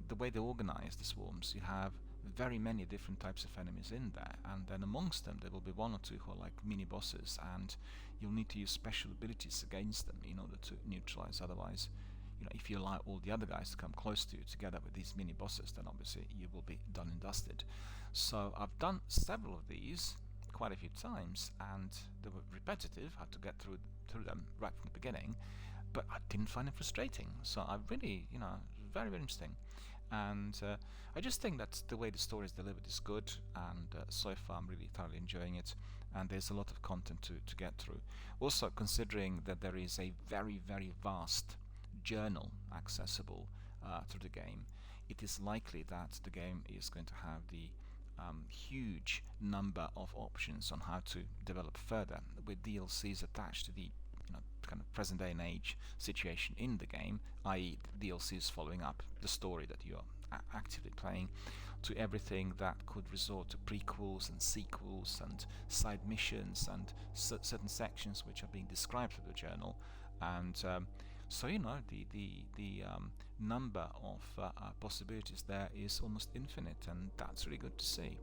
the way they organize the swarms. You have very many different types of enemies in there, and then amongst them there will be 1 or 2 who are like mini bosses, and you'll need to use special abilities against them in order to neutralize. Otherwise, if you allow all the other guys to come close to you together with these mini bosses, then obviously you will be done and dusted. So I've done several of these quite a few times, and they were repetitive. I had to get through them right from the beginning, but I didn't find it frustrating. So I really, very interesting. And I just think that the way the story is delivered is good, and so far I'm really thoroughly enjoying it, and there's a lot of content to get through. Also, considering that there is a very vast journal accessible through the game, it is likely that the game is going to have the huge number of options on how to develop further, with DLCs attached to the kind of present day and age situation in the game, i.e. DLCs following up the story that you're actively playing, to everything that could resort to prequels and sequels and side missions and certain sections which are being described through the journal. And so the number of possibilities there is almost infinite, and that's really good to see.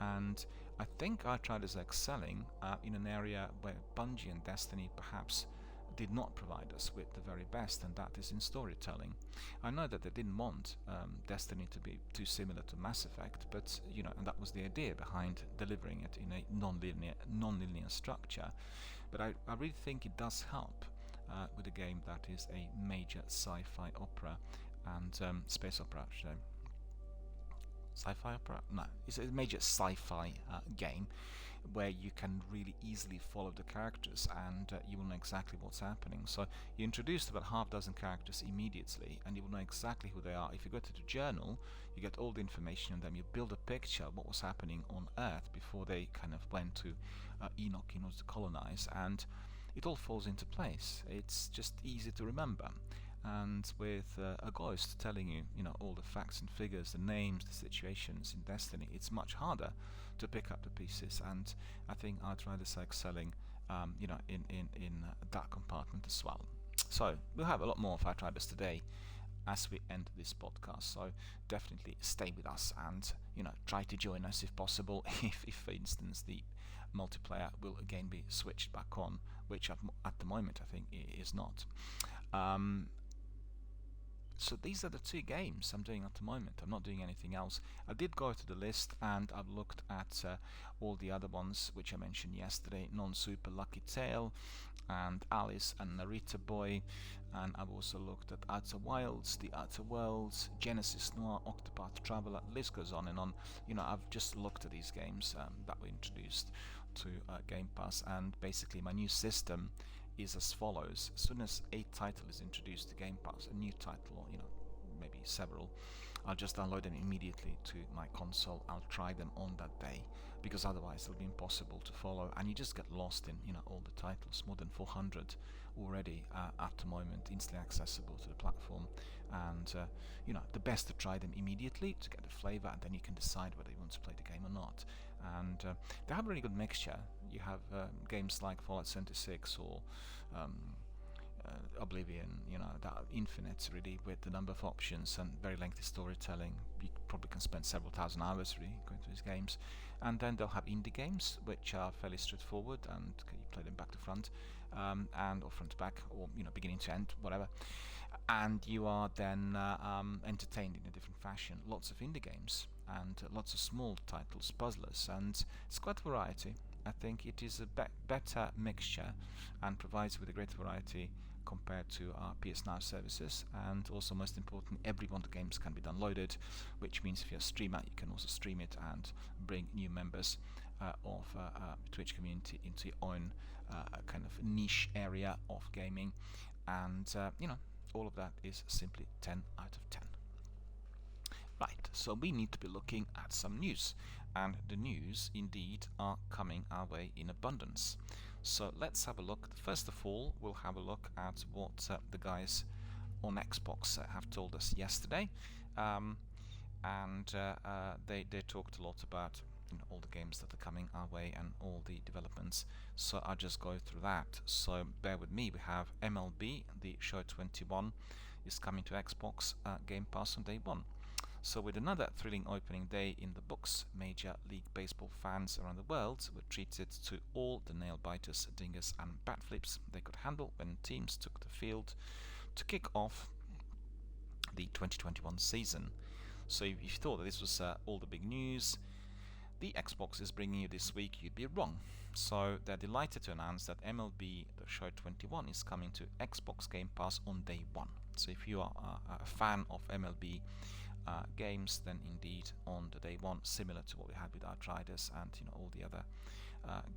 And I think Outriders are excelling in an area where Bungie and Destiny perhaps did not provide us with the very best, and that is in storytelling. I know that they didn't want Destiny to be too similar to Mass Effect, but and that was the idea behind delivering it in a non-linear structure. But I really think it does help with a game that is a major sci-fi opera and space opera, actually. Sci-fi opera? No, it's a major sci-fi game where you can really easily follow the characters, and you will know exactly what's happening. So you introduced about half dozen characters immediately, and you will know exactly who they are. If you go to the journal, you get all the information on them. You build a picture of what was happening on Earth before they kind of went to Enoch in order to colonize, and it all falls into place. It's just easy to remember. And with a ghost telling you, all the facts and figures, the names, the situations in Destiny, it's much harder to pick up the pieces. And I think Outriders are excelling in that compartment as well. So we'll have a lot more Fire Tribers today as we end this podcast. So definitely stay with us and try to join us if possible. if for instance the multiplayer will again be switched back on, which at the moment I think is not. So these are the two games I'm doing at the moment. I'm not doing anything else. I did go to the list and I've looked at all the other ones which I mentioned yesterday: Non-Super Lucky Tail and Alice and Narita Boy, and I've also looked at Outer Wilds, The Outer Worlds, Genesis Noir, Octopath Traveler. List goes on and on. I've just looked at these games that were introduced to Game Pass, and basically my new system is as follows. As soon as a title is introduced to Game Pass, a new title, or maybe several, I'll just download them immediately to my console. I'll try them on that day, because otherwise it'll be impossible to follow, and you just get lost in all the titles. More than 400 already at the moment, instantly accessible to the platform, and the best to try them immediately to get the flavor, and then you can decide whether you want to play the game or not. And they have a really good mixture. You have games like Fallout 76 or Oblivion, that infinite really, with the number of options and very lengthy storytelling. You probably can spend several thousand hours really going through these games. And then they'll have indie games which are fairly straightforward, and you play them back to front, and or front to back, or beginning to end, whatever. And you are then entertained in a different fashion. Lots of indie games and lots of small titles, puzzlers, and it's quite a variety. I think it is a better mixture and provides with a great variety compared to our PS Now services. And also, most important, every one of the games can be downloaded, which means if you're a streamer, you can also stream it and bring new members of Twitch community into your own kind of niche area of gaming. And all of that is simply 10 out of 10. Right, so we need to be looking at some news, and the news indeed are coming our way in abundance. So let's have a look. First of all, we'll have a look at what the guys on Xbox have told us yesterday, and they talked a lot about all the games that are coming our way and all the developments. So I'll just go through that. So bear with me. We have MLB, the Show 21, is coming to Xbox Game Pass on day one. So with another thrilling opening day in the books, Major League Baseball fans around the world were treated to all the nail-biters, dingers and bat flips they could handle when teams took the field to kick off the 2021 season. So if you thought that this was all the big news the Xbox is bringing you this week, you'd be wrong. So they're delighted to announce that MLB The Show 21 is coming to Xbox Game Pass on day one. So if you are a fan of MLB games, then indeed on the day one, similar to what we had with Outriders and all the other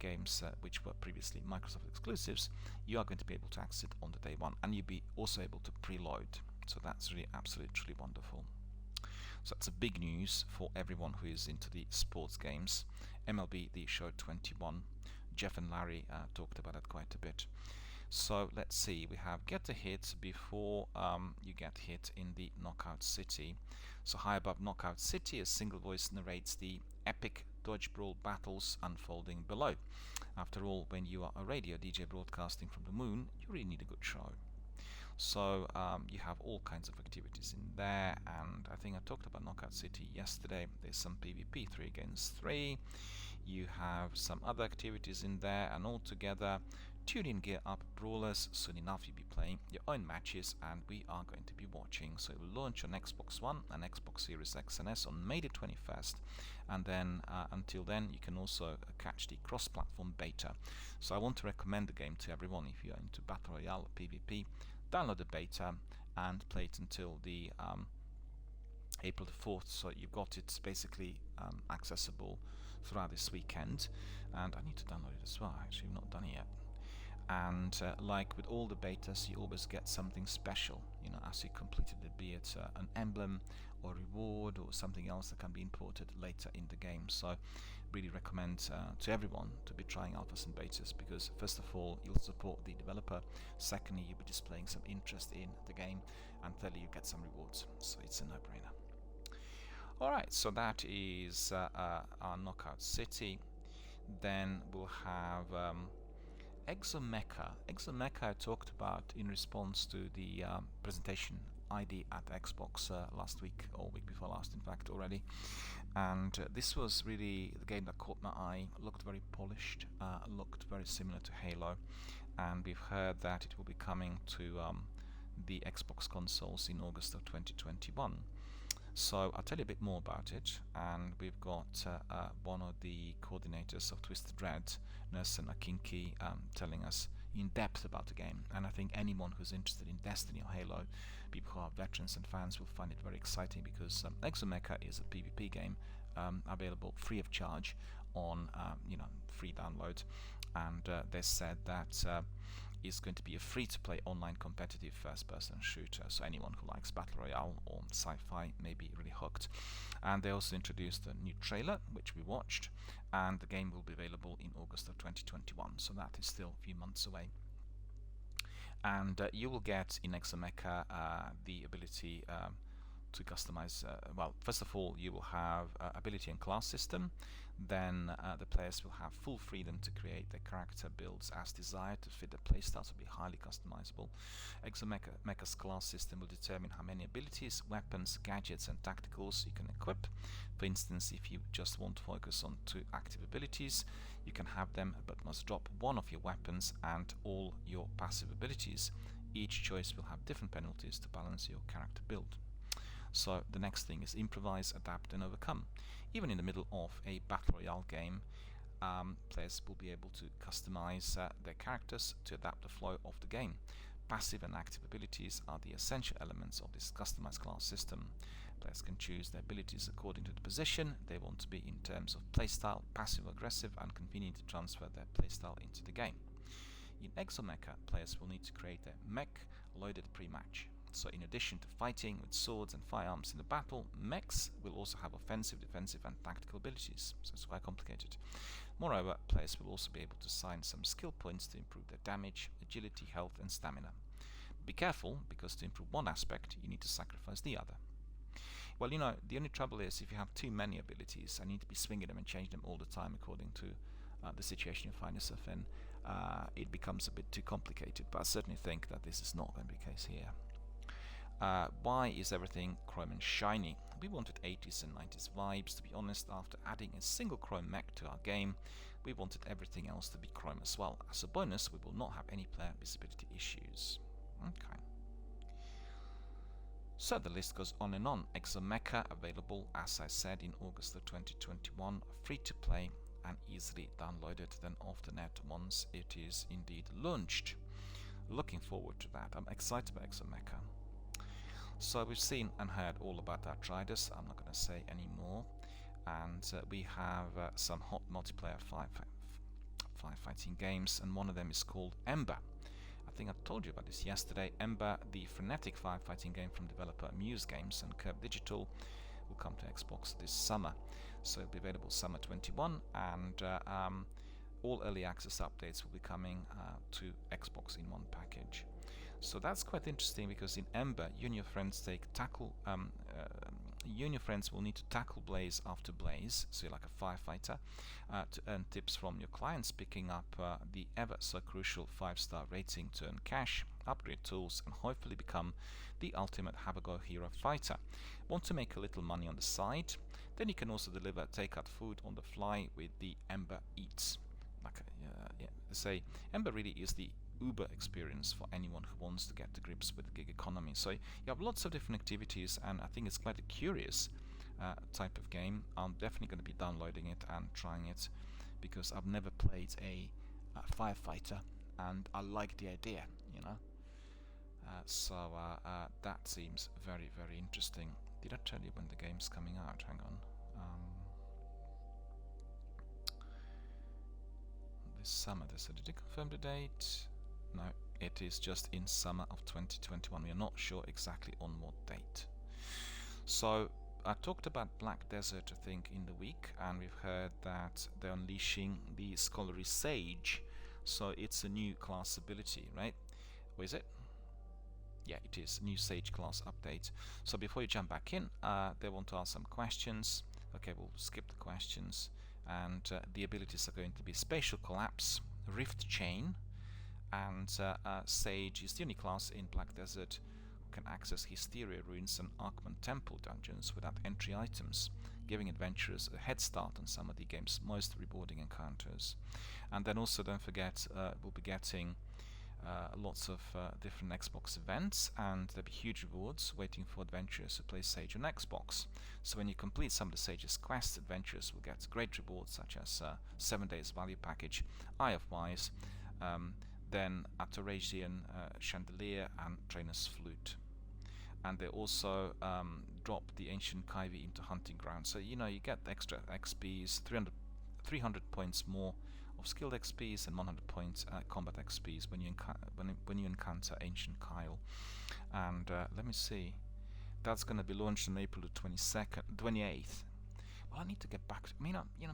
games which were previously Microsoft exclusives, you are going to be able to access it on the day one, and you'll be also able to preload. So that's really absolutely wonderful. So that's a big news for everyone who is into the sports games. MLB The Show 21. Jeff and Larry talked about it quite a bit. So let's see, we have get a hit before you get hit in the Knockout City. So high above Knockout City, a single voice narrates the epic dodge brawl battles unfolding below. After all, when you are a radio DJ broadcasting from the moon, you really need a good show. So you have all kinds of activities in there, and I think I talked about Knockout City yesterday. There's some PvP 3 against 3. You have some other activities in there, and all together, tune in, gear up, brawlers. Soon enough you'll be playing your own matches, and we are going to be watching. So it will launch on Xbox One and Xbox Series X and S on May the 21st, and then until then you can also catch the cross-platform beta. So I want to recommend the game to everyone. If you're into Battle Royale or PvP, download the beta and play it until the April the 4th, so you've got it basically accessible throughout this weekend. And I need to download it as well, actually, I've not done it yet. And like with all the betas, you always get something special, as you completed it, be it an emblem or reward or something else that can be imported later in the game. So really recommend to everyone to be trying alphas and betas, because first of all you'll support the developer, secondly you'll be displaying some interest in the game, and thirdly you get some rewards, so it's a no-brainer. Alright, so that is our Knockout City. Then we'll have Exomecha. Exomecha I talked about in response to the presentation ID at Xbox last week, or week before last in fact already. And this was really the game that caught my eye. Looked very polished, looked very similar to Halo, and we've heard that it will be coming to the Xbox consoles in August of 2021. So I'll tell you a bit more about it, and we've got one of the coordinators of Twisted Red, Nursen Akinki, telling us in depth about the game. And I think anyone who's interested in Destiny or Halo, people who are veterans and fans, will find it very exciting, because Exomecha is a PvP game available free of charge on free download, and they said that is going to be a free-to-play online competitive first-person shooter, so anyone who likes Battle Royale or sci-fi may be really hooked. And they also introduced a new trailer, which we watched, and the game will be available in August of 2021, so that is still a few months away. And you will get in Exomecha the ability to customize. Well, first of all, you will have ability and class system. Then the players will have full freedom to create their character builds as desired to fit their playstyle, to be highly customizable. Exomecha's class system will determine how many abilities, weapons, gadgets and tacticals you can equip. For instance, if you just want to focus on 2 active abilities, you can have them, but must drop one of your weapons and all your passive abilities. Each choice will have different penalties to balance your character build. So the next thing is improvise, adapt and overcome. Even in the middle of a Battle Royale game, players will be able to customize their characters to adapt the flow of the game. Passive and active abilities are the essential elements of this customized class system. Players can choose their abilities according to the position they want to be in terms of playstyle, passive, aggressive, and convenient to transfer their playstyle into the game. In Exomecha, players will need to create a mech loaded pre-match. So in addition to fighting with swords and firearms in the battle, mechs will also have offensive, defensive and tactical abilities, so it's quite complicated. Moreover, players will also be able to assign some skill points to improve their damage, agility, health and stamina. Be careful, because to improve one aspect, you need to sacrifice the other. Well, the only trouble is if you have too many abilities and you need to be swinging them and change them all the time according to the situation you find yourself in, it becomes a bit too complicated, but I certainly think that this is not going to be the case here. Why is everything chrome and shiny? We wanted 80s and 90s vibes. To be honest, after adding a single chrome mech to our game, we wanted everything else to be chrome as well. As a bonus, we will not have any player visibility issues. Okay. So the list goes on and on. Exomecha available, as I said, in August of 2021, free to play and easily downloaded then off the net once it is indeed launched. Looking forward to that. I'm excited about Exomecha. So we've seen and heard all about Outriders. I'm not going to say any more. And we have some hot multiplayer firefighting games, and one of them is called Ember. I think I told you about this yesterday. Ember, the frenetic firefighting game from developer Muse Games and Curve Digital, will come to Xbox this summer. So it'll be available summer 21, and all early access updates will be coming to Xbox in one package. So that's quite interesting, because in Ember, you and your friends you and your friends will need to tackle blaze after blaze, so you're like a firefighter, to earn tips from your clients, picking up the ever so crucial 5-star rating to earn cash, upgrade tools, and hopefully become the ultimate have-a-go hero fighter. Want to make a little money on the side? Then you can also deliver takeout food on the fly with the Ember Eats. They say Ember really is the Uber experience for anyone who wants to get to grips with the gig economy. So you have lots of different activities, and I think it's quite a curious type of game. I'm definitely going to be downloading it and trying it, because I've never played a firefighter and I like the idea, so that seems very, very interesting. Did I tell you when the game's coming out? Hang on. This summer, they said. Did they confirm the date? No, it is just in summer of 2021. We are not sure exactly on what date. So I talked about Black Desert, I think, in the week, and we've heard that they're unleashing the Scholarly Sage. So it's a new class ability, right? Or is it? Yeah, it is. New Sage class update. So before you jump back in, they want to ask some questions. Okay, we'll skip the questions. And the abilities are going to be Spatial Collapse, Rift Chain, and Sage is the only class in Black Desert who can access Hysteria ruins and Arkman Temple dungeons without entry items, giving adventurers a head start on some of the game's most rewarding encounters. And then also don't forget, we'll be getting lots of different Xbox events, and there'll be huge rewards waiting for adventurers who play Sage on Xbox. So when you complete some of the Sage's quests, adventurers will get great rewards such as 7 days value package, Eye of Wise, then Atorasian Chandelier and Trainer's Flute. And they also drop the Ancient Kaivi into Hunting Ground. So you get extra XPs, 300 points more of skilled XPs and 100 points combat XPs when you encounter Ancient Kyle. And let me see, that's going to be launched on April the 28th. Well, I need to get back to,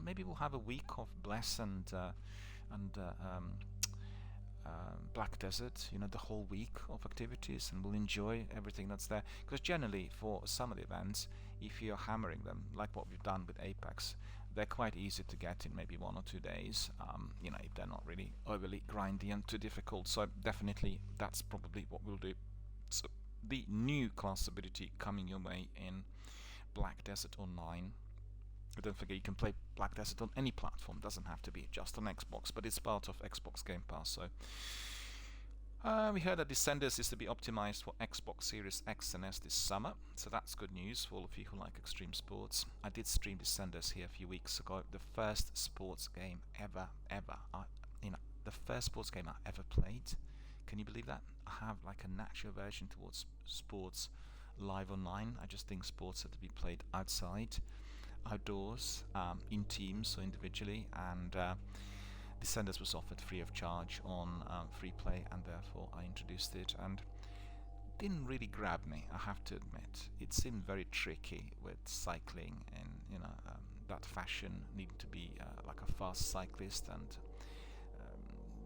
maybe we'll have a week of Bless and Black Desert, the whole week of activities, and we'll enjoy everything that's there. Because generally for some of the events, if you're hammering them, like what we've done with Apex, they're quite easy to get in maybe 1 or 2 days, if they're not really overly grindy and too difficult. So definitely that's probably what we'll do. So the new class ability coming your way in Black Desert Online. Don't forget, you can play Black Desert on any platform, doesn't have to be just on Xbox, but it's part of Xbox Game Pass. So we heard that Descenders is to be optimized for Xbox Series X and S this summer, so that's good news for all of you who like extreme sports. I did stream Descenders here a few weeks ago, the first sports game ever. The first sports game I ever played. Can you believe that? I have like a natural aversion towards sports live online. I just think sports are to be played outside, outdoors, in teams or individually, and Descenders was offered free of charge on free play, and therefore I introduced it, and didn't really grab me, I have to admit. It seemed very tricky with cycling and that fashion, needing to be like a fast cyclist, and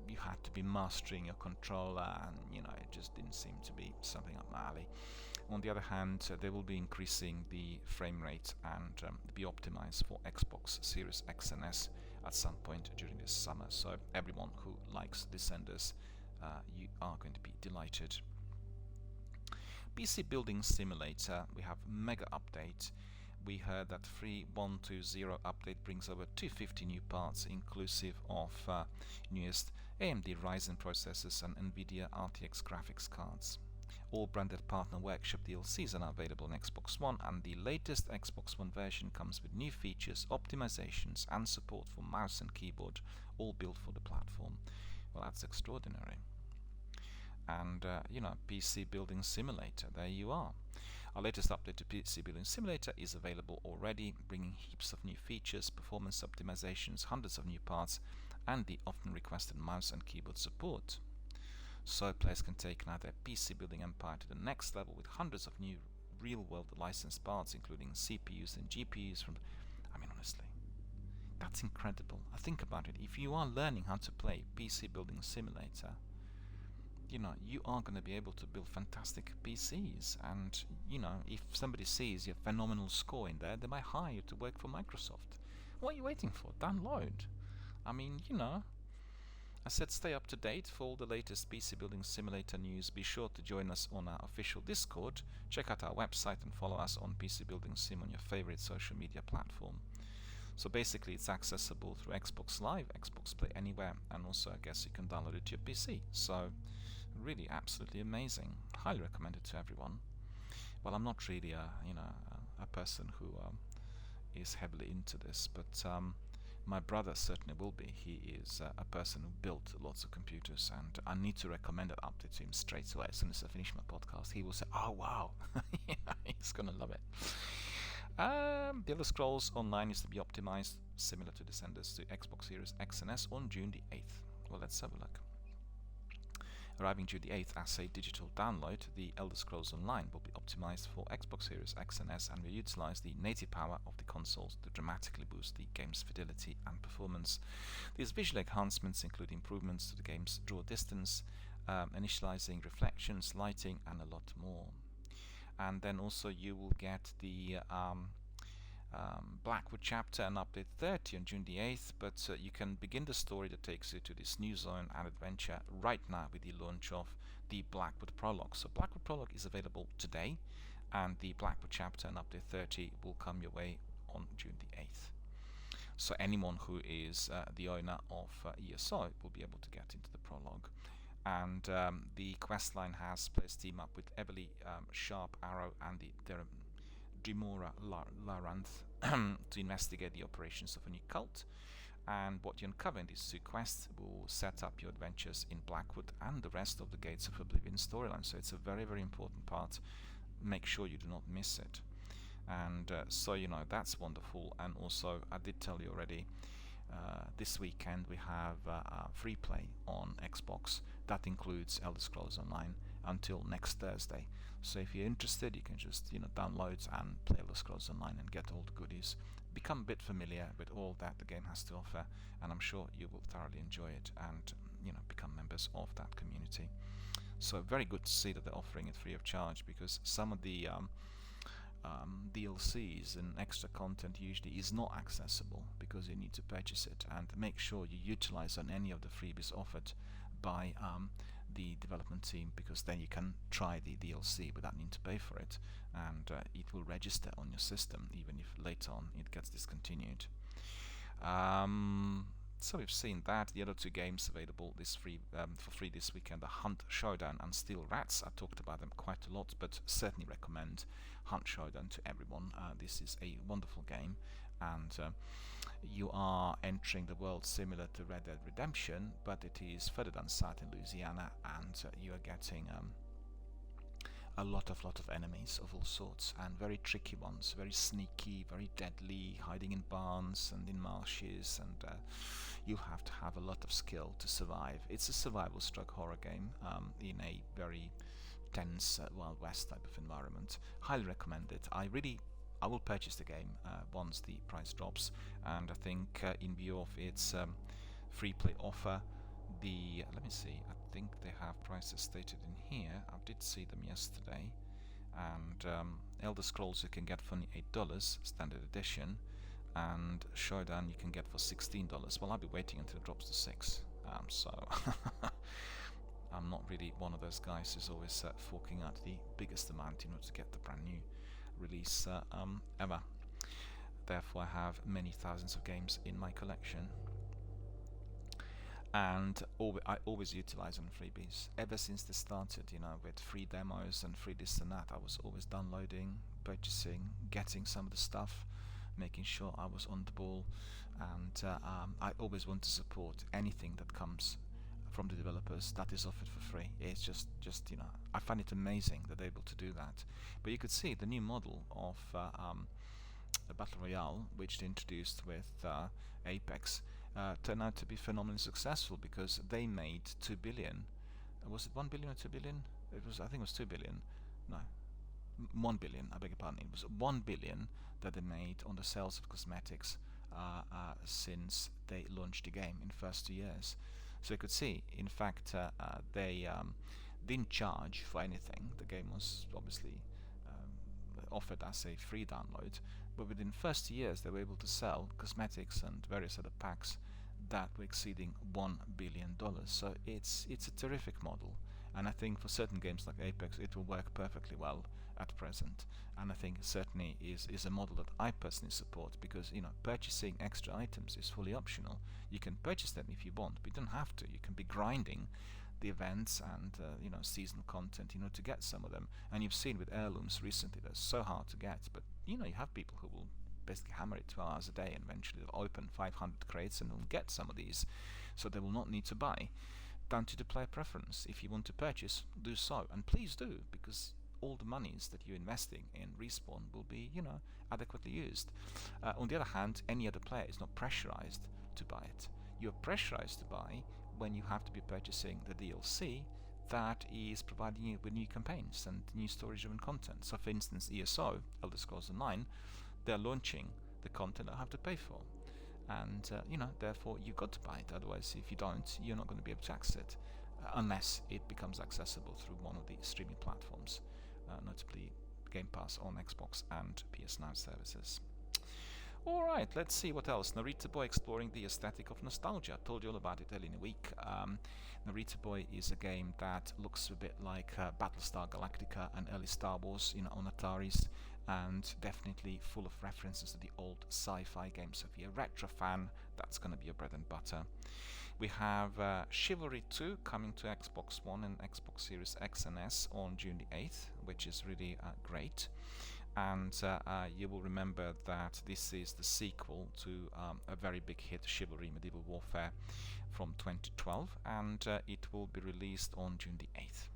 you had to be mastering your controller, and it just didn't seem to be something up my alley. On the other hand, they will be increasing the frame rate and be optimized for Xbox Series X and S at some point during this summer. So everyone who likes Descenders, you are going to be delighted. PC Building Simulator, we have mega update. We heard that 3.1.2.0 update brings over 250 new parts, inclusive of newest AMD Ryzen processors and NVIDIA RTX graphics cards. All branded partner workshop DLCs are now available on Xbox One, and the latest Xbox One version comes with new features, optimizations, and support for mouse and keyboard, all built for the platform. Well, that's extraordinary. And PC Building Simulator, there you are. Our latest update to PC Building Simulator is available already, bringing heaps of new features, performance optimizations, hundreds of new parts, and the often requested mouse and keyboard support. So players can take now their PC building empire to the next level with hundreds of new real-world licensed parts, including CPUs and GPUs from... honestly, that's incredible. I think about it. If you are learning how to play PC Building Simulator, you are going to be able to build fantastic PCs, and if somebody sees your phenomenal score in there, they might hire you to work for Microsoft. What are you waiting for? Download. I said stay up to date for all the latest PC Building Simulator news. Be sure to join us on our official Discord, check out our website, and follow us on PC Building Sim on your favorite social media platform. So basically it's accessible through Xbox Live, Xbox Play Anywhere, and also I guess you can download it to your PC. So really absolutely amazing. Highly recommend it to everyone. Well, I'm not really a person who is heavily into this, but my brother certainly will be. He is a person who built lots of computers, and I need to recommend that update to him straight away. As soon as I finish my podcast, he will say, oh wow, he's gonna love it. The Elder Scrolls Online is to be optimized, similar to Descenders, to Xbox Series X and S on June the 8th. Well, let's have a look. Arriving June the 8th as a digital download, the Elder Scrolls Online will be optimized for Xbox Series X and S and will utilize the native power of the consoles to dramatically boost the game's fidelity and performance. These visual enhancements include improvements to the game's draw distance, initializing reflections, lighting, and a lot more. And then also you will get the Blackwood chapter and update 30 on June the 8th, but you can begin the story that takes you to this new zone and adventure right now with the launch of the Blackwood Prologue. So Blackwood Prologue is available today, and the Blackwood chapter and update 30 will come your way on June the 8th. So anyone who is the owner of ESO will be able to get into the prologue. And the questline has placed team up with Everly, Sharp, Arrow, and the Drimora Laranth to investigate the operations of a new cult. And what you uncover in these two quests will set up your adventures in Blackwood and the rest of the Gates of Oblivion storyline. So it's a very, very important part. Make sure you do not miss it. And so you know, that's wonderful. And also, I did tell you already, this weekend we have free play on Xbox. That includes Elder Scrolls Online until next Thursday. So if you're interested, you can just download and play Elder Scrolls Online and get all the goodies. Become a bit familiar with all that the game has to offer, and I'm sure you will thoroughly enjoy it and become members of that community. So very good to see that they're offering it free of charge, because some of the DLCs and extra content usually is not accessible because you need to purchase it, and make sure you utilize on any of the freebies offered by the development team, because then you can try the DLC without needing to pay for it, and it will register on your system even if later on it gets discontinued. So we've seen that. The other two games available for free this weekend are Hunt Showdown and Steel Rats. I talked about them quite a lot, but certainly recommend Hunt Showdown to everyone. This is a wonderful game, and you are entering the world similar to Red Dead Redemption, but it is further down south in Louisiana, and you are getting a lot of enemies of all sorts, and very tricky ones, very sneaky, very deadly, hiding in barns and in marshes, and you have to have a lot of skill to survive. It's a survival stroke horror game in a very tense Wild West type of environment. Highly recommend it. I will purchase the game once the price drops, and I think in view of its free play offer, let me see, I think they have prices stated in here. I did see them yesterday, and Elder Scrolls you can get for $8 standard edition, and Showdown you can get for $16. Well, I'll be waiting until it drops to $6, so I'm not really one of those guys who's always forking out the biggest amount in order to get the brand new release ever. Therefore I have many thousands of games in my collection, and I always utilize on freebies ever since they started, with free demos and free this and that. I was always downloading, purchasing, getting some of the stuff, making sure I was on the ball, and I always want to support anything that comes from the developers that is offered for free. It's just I find it amazing that they're able to do that. But you could see the new model of the Battle Royale, which they introduced with Apex, turned out to be phenomenally successful, because they made 2 billion. Was it 1 billion or 2 billion? I think it was 2 billion. No, 1 billion, I beg your pardon. It was 1 billion that they made on the sales of cosmetics since they launched the game in the first 2 years. So you could see, in fact, they didn't charge for anything. The game was obviously offered as a free download, but within the first 2 years they were able to sell cosmetics and various other packs that were exceeding $1 billion. So it's a terrific model, and I think for certain games like Apex it will work perfectly well at present, and I think it certainly is a model that I personally support, because purchasing extra items is fully optional. You can purchase them if you want, but you don't have to. You can be grinding the events and seasonal content to get some of them. And you've seen with heirlooms recently, they're so hard to get, but you have people who will basically hammer it 12 hours a day, and eventually they'll open 500 crates and they'll get some of these, so they will not need to buy. Down to the player preference. If you want to purchase, do so, and please do, because all the monies that you're investing in Respawn will be adequately used. On the other hand, any other player is not pressurized to buy it. You're pressurized to buy when you have to be purchasing the DLC that is providing you with new campaigns and new story-driven content. So for instance, ESO, Elder Scrolls Online, they're launching the content that I have to pay for, and therefore you've got to buy it. Otherwise, if you don't, you're not going to be able to access it unless it becomes accessible through one of the streaming platforms, notably Game Pass on Xbox and PS Now services. Alright, let's see what else. Narita Boy exploring the aesthetic of nostalgia. I told you all about it earlier in the week. Narita Boy is a game that looks a bit like Battlestar Galactica and early Star Wars, on Ataris, and definitely full of references to the old sci-fi games. So if you're a retro fan, that's going to be your bread and butter. We have Chivalry 2 coming to Xbox One and Xbox Series X and S on June the 8th, which is really great. And you will remember that this is the sequel to a very big hit, Chivalry Medieval Warfare, from 2012, and it will be released on June the 8th.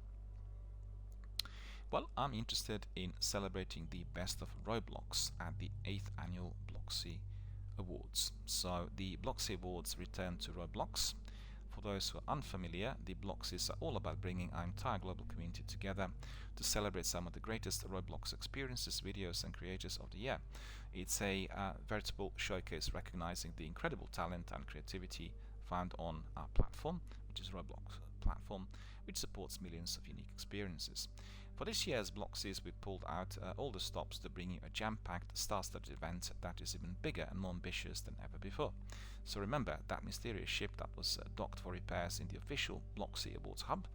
Well, I'm interested in celebrating the best of Roblox at the 8th Annual Bloxy Awards. So the Bloxy Awards return to Roblox. For those who are unfamiliar, the Bloxies are all about bringing our entire global community together to celebrate some of the greatest Roblox experiences, videos and creators of the year. It's a veritable showcase recognizing the incredible talent and creativity found on our platform, which is Roblox platform, which supports millions of unique experiences. For this year's Bloxies, we pulled out all the stops to bring you a jam-packed, star-studded event that is even bigger and more ambitious than ever before. So remember that mysterious ship that was docked for repairs in the official Bloxy Awards hub?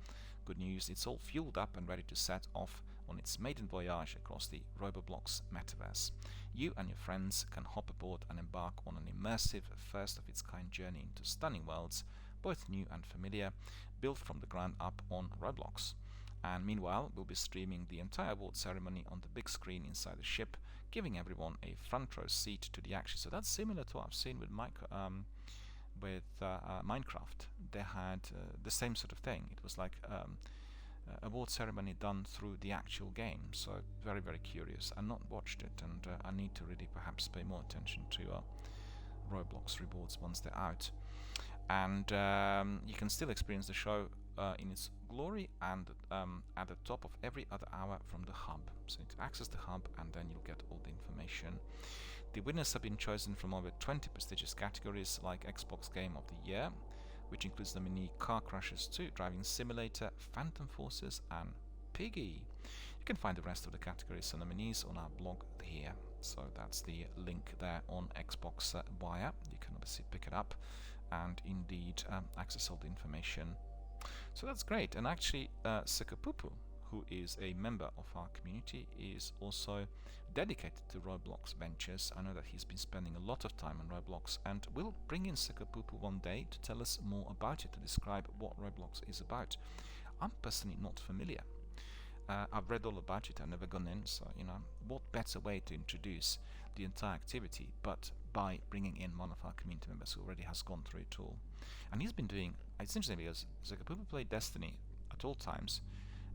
Good news, it's all fueled up and ready to set off on its maiden voyage across the Roboblox metaverse. You and your friends can hop aboard and embark on an immersive, first-of-its-kind journey into stunning worlds, both new and familiar, built from the ground up on Roblox. And meanwhile, we'll be streaming the entire award ceremony on the big screen inside the ship, giving everyone a front row seat to the action. So that's similar to what I've seen with Minecraft. They had the same sort of thing. It was like award ceremony done through the actual game. So very, very curious. I've not watched it, and I need to really perhaps pay more attention to Roblox rewards once they're out. And you can still experience the show in its glory and at the top of every other hour from the hub. So you can access the hub and then you'll get all the information. The winners have been chosen from over 20 prestigious categories like Xbox Game of the Year, which includes the mini Car Crashers 2, Driving Simulator, Phantom Forces and Piggy. You can find the rest of the categories and nominees on our blog here. So that's the link there on Xbox Wire. You can obviously pick it up and indeed access all the information. So that's great. And actually Sekapupu, who is a member of our community, is also dedicated to Roblox ventures. I know that he's been spending a lot of time on Roblox, and we'll bring in Sekapupu one day to tell us more about it, to describe what Roblox is about. I'm personally not familiar. I've read all about it, I've never gone in, so what better way to introduce the entire activity but by bringing in one of our community members who already has gone through it all. And he's been doing, it's interesting because Sekapupu played Destiny at all times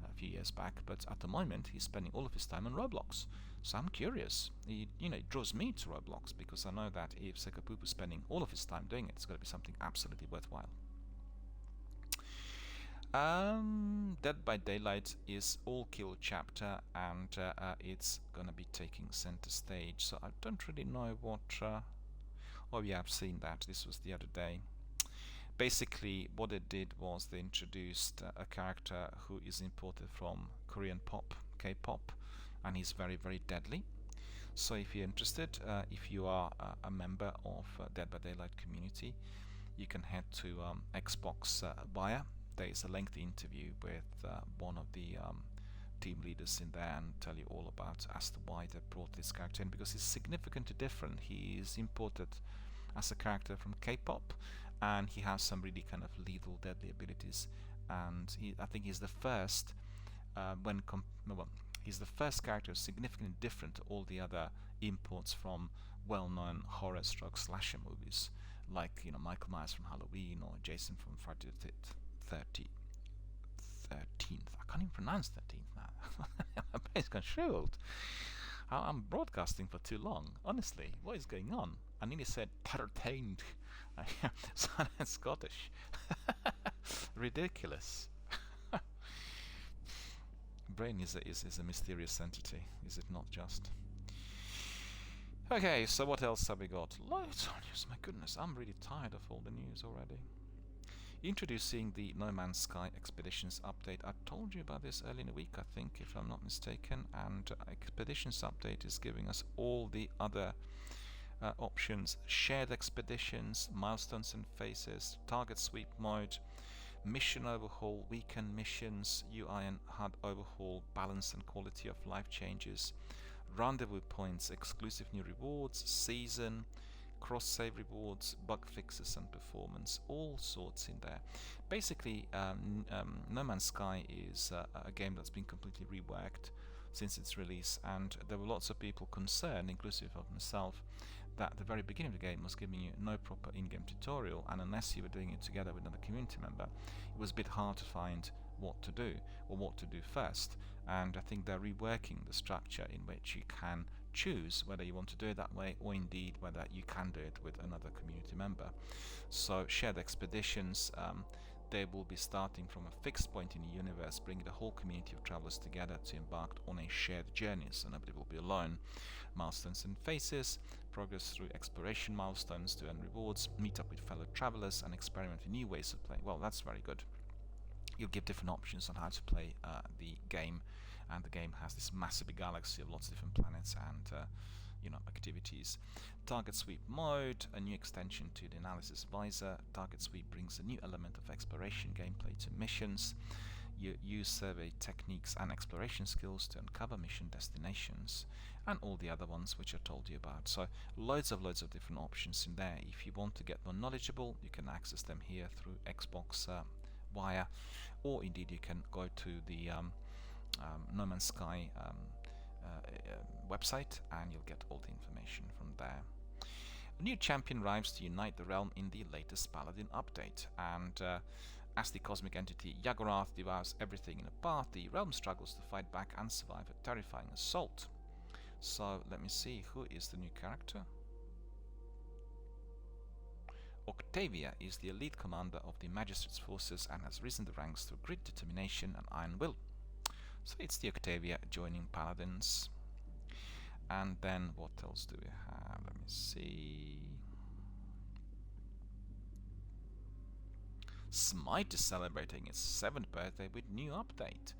a few years back, but at the moment he's spending all of his time on Roblox. So I'm curious. It draws me to Roblox because I know that if Sekapupu is spending all of his time doing it, it's going to be something absolutely worthwhile. Dead by Daylight is all kill chapter, and it's gonna be taking center stage. So I don't really know what. Oh yeah, I've seen that. This was the other day. Basically, what they did was they introduced a character who is imported from Korean pop, K-pop, and he's very, very deadly. So if you're interested, if you are a member of Dead by Daylight community, you can head to Xbox Wire. There is a lengthy interview with one of the team leaders in there and tell you all about as to why they brought this character in, because he's significantly different. He is imported as a character from K-pop, and he has some really kind of lethal, deadly abilities. And I think he's the first he's the first character significantly different to all the other imports from well-known horror/slasher movies, like Michael Myers from Halloween or Jason from Friday the 13th. I can't even pronounce 13th now. My brain's gone shriveled. I'm broadcasting for too long. Honestly, what is going on? I nearly said 13th. Sounded Scottish. Ridiculous. Brain is a mysterious entity, is it not just? Okay, so what else have we got? Loads of news. My goodness, I'm really tired of all the news already. Introducing the No Man's Sky Expeditions update. I told you about this early in the week, I think, if I'm not mistaken, and Expeditions update is giving us all the other options: shared expeditions, milestones and phases, target sweep mode, mission overhaul, weekend missions, UI and HUD overhaul, balance and quality of life changes, rendezvous points, exclusive new rewards, season, cross-save rewards, bug fixes and performance, all sorts in there. Basically, No Man's Sky is a game that's been completely reworked since its release, and there were lots of people concerned, inclusive of myself, that the very beginning of the game was giving you no proper in-game tutorial, and unless you were doing it together with another community member, it was a bit hard to find what to do or what to do first. And I think they're reworking the structure in which you can choose whether you want to do it that way, or indeed whether you can do it with another community member. So shared expeditions, they will be starting from a fixed point in the universe, bringing the whole community of travelers together to embark on a shared journey, so nobody will be alone. Milestones and phases, progress through exploration milestones to earn rewards, meet up with fellow travelers and experiment with new ways of playing. Well, that's very good. You'll give different options on how to play the game, and the game has this massive galaxy of lots of different planets and activities. Target sweep mode, a new extension to the analysis visor. Target sweep brings a new element of exploration gameplay to missions. You use survey techniques and exploration skills to uncover mission destinations, and all the other ones which I told you about. So loads of different options in there. If you want to get more knowledgeable, you can access them here through Xbox Wire, or indeed you can go to the No Man's Sky website and you'll get all the information from there. A new champion arrives to unite the realm in the latest Paladin update, and as the cosmic entity Yaggorath devours everything in a path, the realm struggles to fight back and survive a terrifying assault. So let me see, who is the new character? Octavia is the elite commander of the Magistrate's forces and has risen the ranks through grit, determination and iron will. So it's the Octavia joining Paladins. And then what else do we have? Let me see. Smite is celebrating its 7th birthday with new update.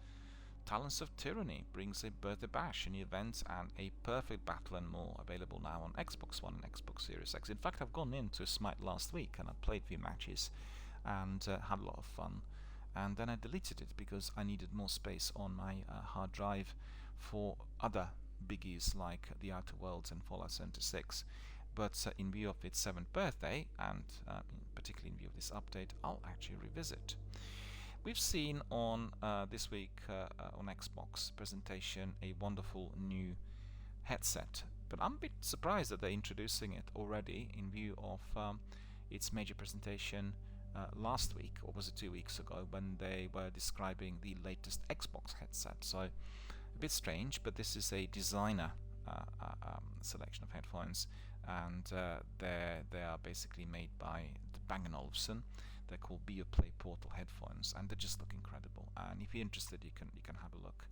Talents of Tyranny brings a birthday bash, a new event and a perfect battle and more, available now on Xbox One and Xbox Series X. In fact, I've gone into Smite last week and I played a few matches and had a lot of fun. And then I deleted it because I needed more space on my hard drive for other biggies like The Outer Worlds and Fallout 76. But in view of its 7th birthday, and particularly in view of this update, I'll actually revisit. We've seen on this week on Xbox presentation a wonderful new headset, but I'm a bit surprised that they're introducing it already in view of its major presentation last week, or was it 2 weeks ago, when they were describing the latest Xbox headset. So a bit strange, but this is a designer selection of headphones, and they are basically made by Bang & Olufsen. They're called BioPlay Portal headphones, and they just look incredible. And if you're interested, you can have a look,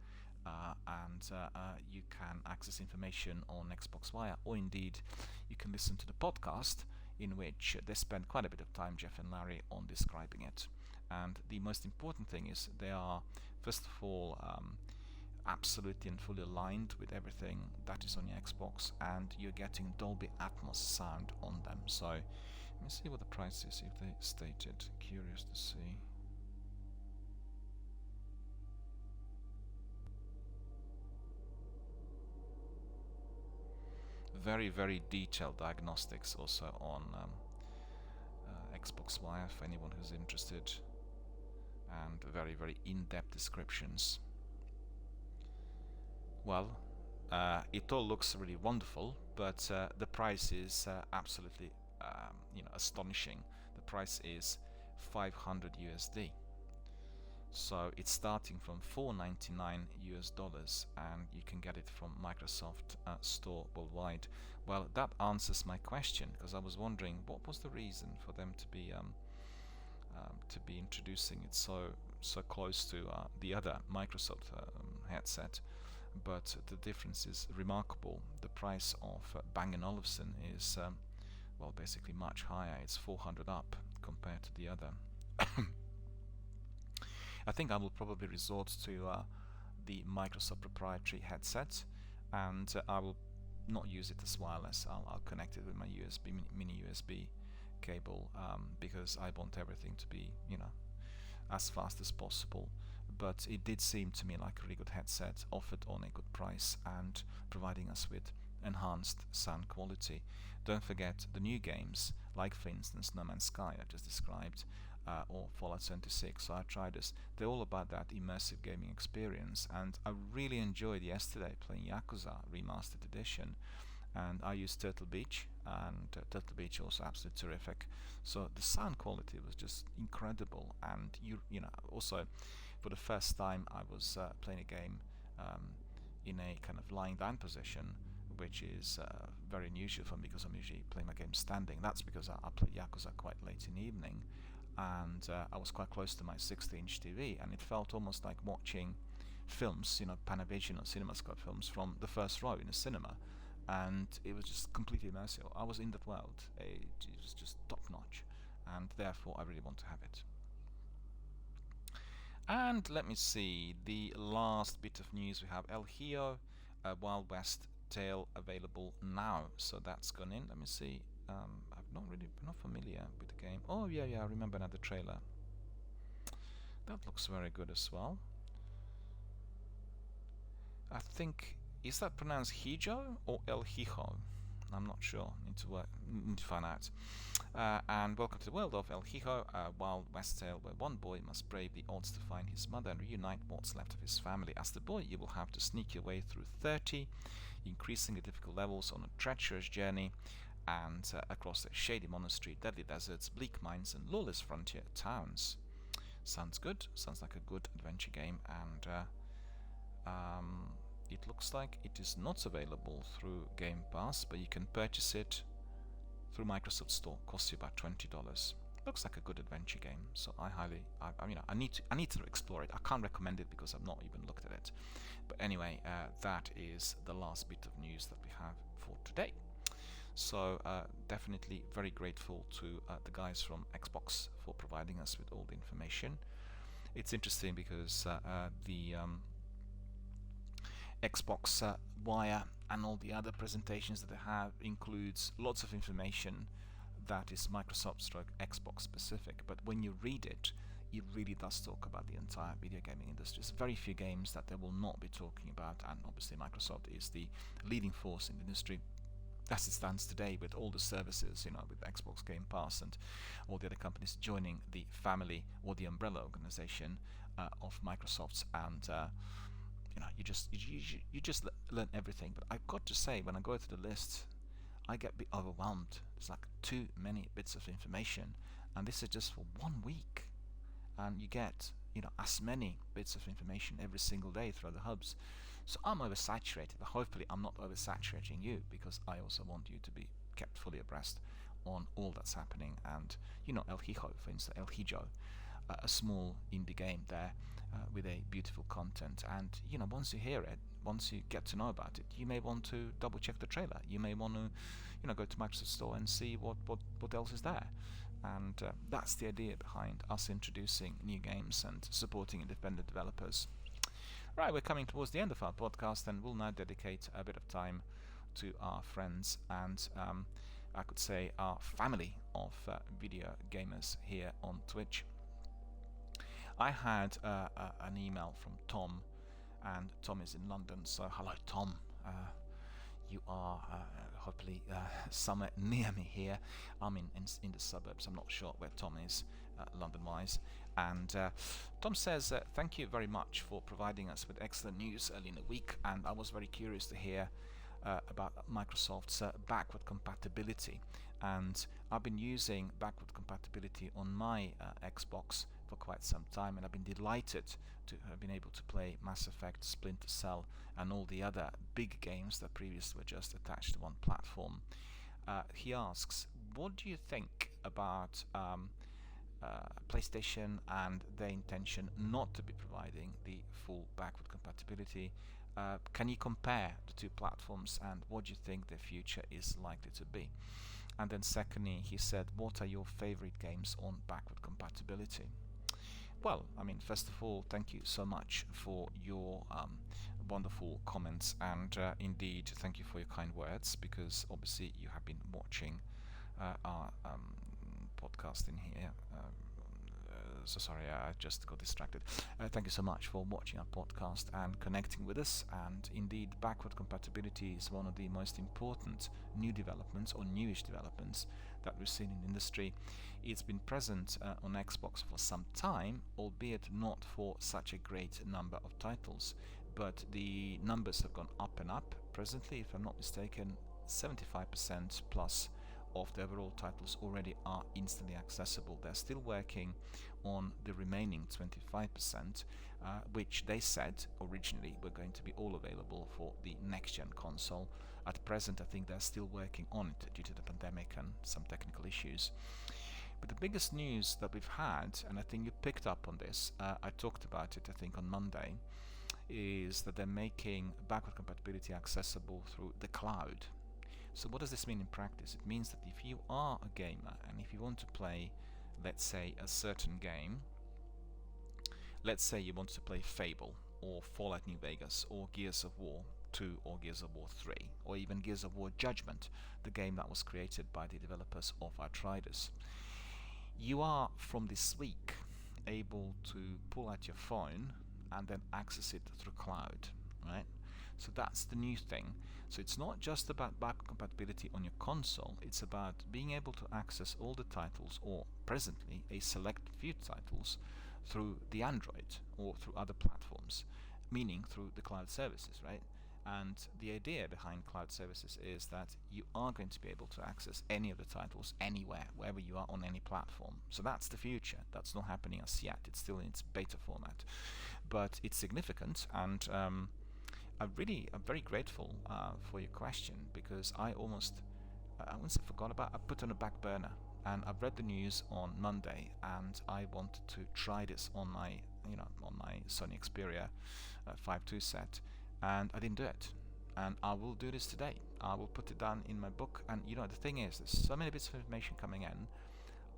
and you can access information on Xbox Wire, or indeed you can listen to the podcast in which they spend quite a bit of time, Jeff and Larry, on describing it. And the most important thing is they are, first of all, absolutely and fully aligned with everything that is on your Xbox, and you're getting Dolby Atmos sound on them. So let me see what the price is, if they state it. Curious to see. Very, very detailed diagnostics also on Xbox Wire for anyone who's interested, and very, very in-depth descriptions. Well, it all looks really wonderful, but the price is absolutely astonishing. The price is 500 USD. So it's starting from $499 US, and you can get it from Microsoft Store worldwide. Well, that answers my question, because I was wondering what was the reason for them to be introducing it so close to the other Microsoft headset. But the difference is remarkable. The price of Bang & Olufsen is well, basically much higher. It's 400 up compared to the other. I think I will probably resort to the Microsoft proprietary headset, and I will not use it as wireless. I'll connect it with my USB mini USB cable, because I want everything to be, as fast as possible. But it did seem to me like a really good headset, offered on a good price and providing us with enhanced sound quality. Don't forget the new games, like for instance No Man's Sky I just described, or Fallout 76. So I tried this. They're all about that immersive gaming experience, and I really enjoyed yesterday playing Yakuza Remastered Edition. And I used Turtle Beach, and Turtle Beach also absolutely terrific. So the sound quality was just incredible, and also for the first time I was playing a game in a kind of lying down position, which is very unusual for me because I'm usually playing my game standing. That's because I play Yakuza quite late in the evening, and I was quite close to my 60-inch TV, and it felt almost like watching films, Panavision or CinemaScope films from the first row in a cinema, and it was just completely immersive. I was in that world. It was just top-notch, and therefore I really want to have it. And let me see, the last bit of news we have El Hijo Wild West Tale available now, so that's gone in. Let me see. I'm not familiar with the game. Oh yeah, I remember another trailer. That looks very good as well. I think, is that pronounced Hijo or El Hijo? I'm not sure. Need to find out. And welcome to the world of El Hijo, a Wild West tale where one boy must brave the odds to find his mother and reunite what's left of his family. As the boy, you will have to sneak your way through 30 increasingly difficult levels on a treacherous journey, and across the shady monastery, deadly deserts, bleak mines, and lawless frontier towns. Sounds good. Sounds like a good adventure game, and it looks like it is not available through Game Pass, but you can purchase it through Microsoft Store. Costs you about $20. Looks like a good adventure game, so I need to explore it. I can't recommend it because I've not even looked at it. But anyway, that is the last bit of news that we have for today. So definitely very grateful to the guys from Xbox for providing us with all the information. It's interesting because the Xbox Wire and all the other presentations that they have includes lots of information that is Microsoft/Xbox specific, but when you read it, it really does talk about the entire video gaming industry. There's very few games that they will not be talking about, and obviously Microsoft is the leading force in the industry as it stands today, with all the services, with Xbox Game Pass and all the other companies joining the family or the umbrella organization of Microsoft's, and you just learn everything. But I've got to say, when I go through the list, I get a bit overwhelmed. There's like too many bits of information, and this is just for 1 week, and you get as many bits of information every single day through the hubs. So I'm oversaturated, but hopefully I'm not oversaturating you, because I also want you to be kept fully abreast on all that's happening. And El Hijo, for instance, El Hijo, a small indie game there with a beautiful content, and once you hear it, once you get to know about it, you may want to double check the trailer. You may want to go to Microsoft Store and see what else is there. And that's the idea behind us introducing new games and supporting independent developers. Right, we're coming towards the end of our podcast, and we'll now dedicate a bit of time to our friends and I could say our family of video gamers here on Twitch. I had an email from Tom, and Tom is in London, so hello Tom. You are hopefully somewhere near me here. I'm in the suburbs. I'm not sure where Tom is London-wise. And Tom says, thank you very much for providing us with excellent news early in the week, and I was very curious to hear about Microsoft's backward compatibility. And I've been using backward compatibility on my Xbox for quite some time, and I've been delighted to have been able to play Mass Effect, Splinter Cell, and all the other big games that previously were just attached to one platform. He asks, what do you think about PlayStation and their intention not to be providing the full backward compatibility? Can you compare the two platforms, and what do you think the future is likely to be? And then secondly, he said, what are your favorite games on backward compatibility? Well, I mean, first of all, thank you so much for your wonderful comments, and indeed, thank you for your kind words, because obviously you have been watching our podcast in here. So sorry, I just got distracted. Thank you so much for watching our podcast and connecting with us. And indeed, backward compatibility is one of the most important new developments or newish developments that we've seen in the industry. It's been present on Xbox for some time, albeit not for such a great number of titles. But the numbers have gone up and up. Presently, if I'm not mistaken, 75% plus of the overall titles already are instantly accessible. They're still working on the remaining 25%, which they said originally were going to be all available for the next-gen console. At present, I think they're still working on it due to the pandemic and some technical issues. But the biggest news that we've had, and I think you picked up on this, I talked about it I think on Monday, is that they're making backward compatibility accessible through the cloud. So what does this mean in practice? It means that if you are a gamer and if you want to play, let's say, a certain game, let's say you want to play Fable or Fallout New Vegas or Gears of War 2 or Gears of War 3 or even Gears of War Judgment, the game that was created by the developers of Outriders, you are from this week able to pull out your phone and then access it through cloud, right? So that's the new thing. So it's not just about backward compatibility on your console, it's about being able to access all the titles, or presently a select few titles, through the Android or through other platforms, meaning through the cloud services, right? And the idea behind cloud services is that you are going to be able to access any of the titles anywhere, wherever you are on any platform. So that's the future. That's not happening as yet. It's still in its beta format. But it's significant, and I'm very grateful for your question, because I wouldn't say forgot about. I put on a back burner, and I've read the news on Monday, and I wanted to try this on my Sony Xperia 5.2 set, and I didn't do it. And I will do this today. I will put it down in my book. And the thing is, there's so many bits of information coming in.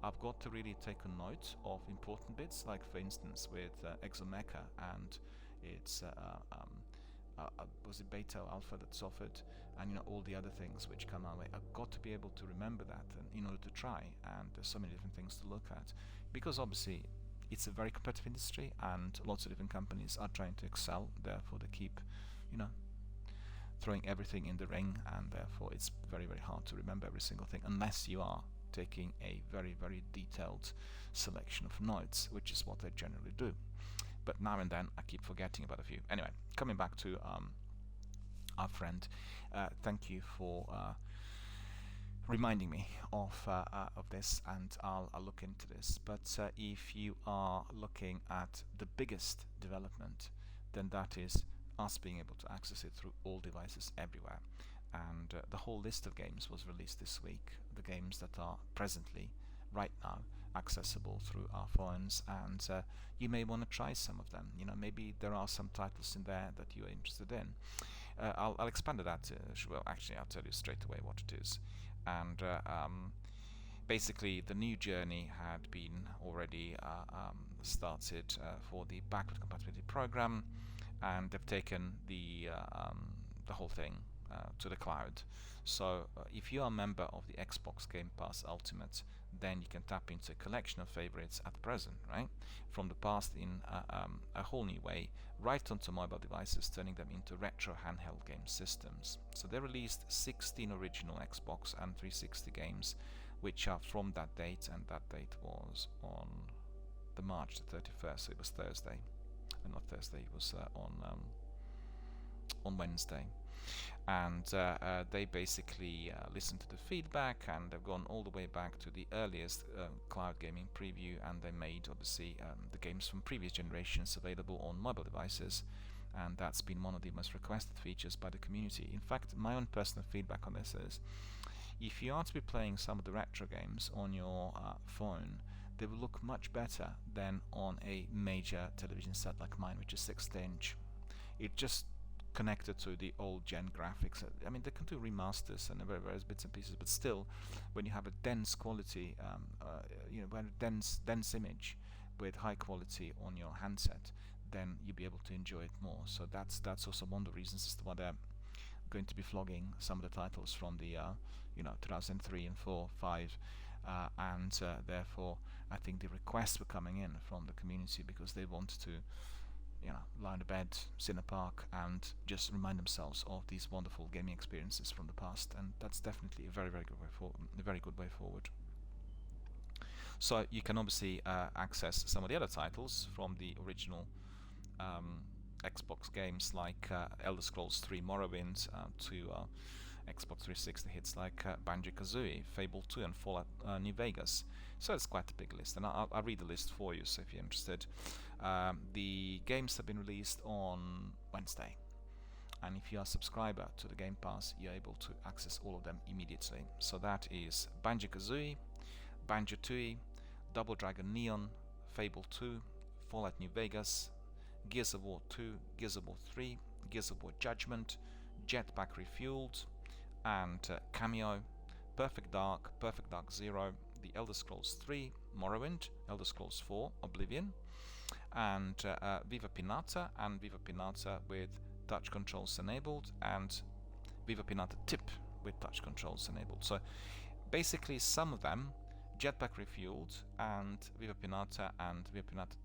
I've got to really take a note of important bits, like for instance with Exomecha and its was it beta or alpha that's offered, and all the other things which come our way. I've got to be able to remember that in order to try, and there's so many different things to look at, because obviously it's a very competitive industry and lots of different companies are trying to excel, therefore they keep throwing everything in the ring, and therefore it's very, very hard to remember every single thing unless you are taking a very, very detailed selection of notes, which is what I generally do. But now and then I keep forgetting about a few. Anyway, coming back to our friend, thank you for reminding me of this, and I'll look into this. But if you are looking at the biggest development, then that is us being able to access it through all devices everywhere. And the whole list of games was released this week, the games that are presently, right now, accessible through our phones, and you may want to try some of them. Maybe there are some titles in there that you are interested in. I'll expand on that. Well, actually, I'll tell you straight away what it is. And basically, the new journey had been already started for the backward compatibility program, and they've taken the whole thing to the cloud. So if you are a member of the Xbox Game Pass Ultimate, then you can tap into a collection of favorites at present, right? From the past in a whole new way, right onto mobile devices, turning them into retro handheld game systems. So they released 16 original Xbox and 360 games, which are from that date, and that date was on the March the 31st, so it was Thursday. Not Thursday, it was on Wednesday. And they basically listened to the feedback, and they've gone all the way back to the earliest cloud gaming preview, and they made obviously the games from previous generations available on mobile devices, and that's been one of the most requested features by the community. In fact, my own personal feedback on this is, if you are to be playing some of the retro games on your phone, they will look much better than on a major television set like mine, which is 60-inch. It just connected to the old gen graphics. I mean, they can do remasters and various bits and pieces, but still, when you have a dense quality, when a dense image, with high quality on your handset, then you'll be able to enjoy it more. So that's also one of the reasons as to why they're going to be flogging some of the titles from the 2003 and 4, 5, and therefore I think the requests were coming in from the community because they want to lie in a bed, sit in a park, and just remind themselves of these wonderful gaming experiences from the past. And that's definitely a very good way forward. So you can obviously access some of the other titles from the original Xbox games, like Elder Scrolls 3 Morrowind, to Xbox 360 hits like Banjo-Kazooie, Fable 2, and Fallout New Vegas. So it's quite a big list, and I'll read the list for you, so if you're interested. The games have been released on Wednesday, and if you are a subscriber to the Game Pass, you're able to access all of them immediately. So that is Banjo-Kazooie, Banjo-Tooie, Double Dragon Neon, Fable 2, Fallout New Vegas, Gears of War 2, Gears of War 3, Gears of War Judgment, Jetpack Refueled, and Cameo, Perfect Dark Zero, The Elder Scrolls 3, Morrowind, Elder Scrolls 4, Oblivion, and Viva Pinata, and Viva Pinata with touch controls enabled, and Viva Pinata Tip with touch controls enabled. So basically some of them, Jetpack Refueled and Viva Pinata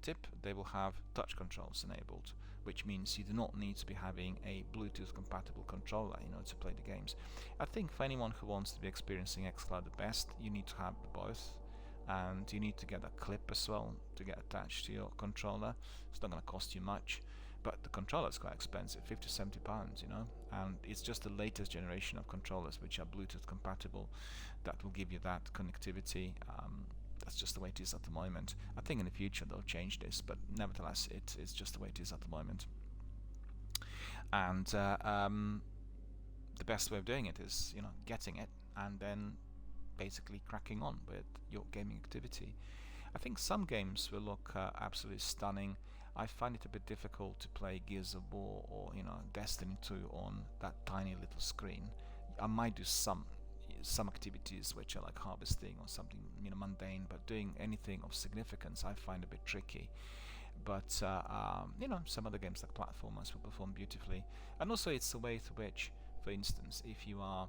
Tip, they will have touch controls enabled, which means you do not need to be having a Bluetooth compatible controller in order to play the games. I think for anyone who wants to be experiencing xCloud the best, you need to have both, and you need to get a clip as well to get attached to your controller. It's not going to cost you much, but the controller is quite expensive, £50–70, and it's just the latest generation of controllers which are Bluetooth compatible that will give you that connectivity. That's just the way it is at the moment. I think in the future they'll change this, but nevertheless it's just the way it is at the moment. And the best way of doing it is getting it and then basically cracking on with your gaming activity. I think some games will look absolutely stunning. I find it a bit difficult to play Gears of War or Destiny 2 on that tiny little screen. I might do some activities which are like harvesting or something mundane, but doing anything of significance I find a bit tricky. But some other games like platformers will perform beautifully, and also it's a way through which, for instance, if you are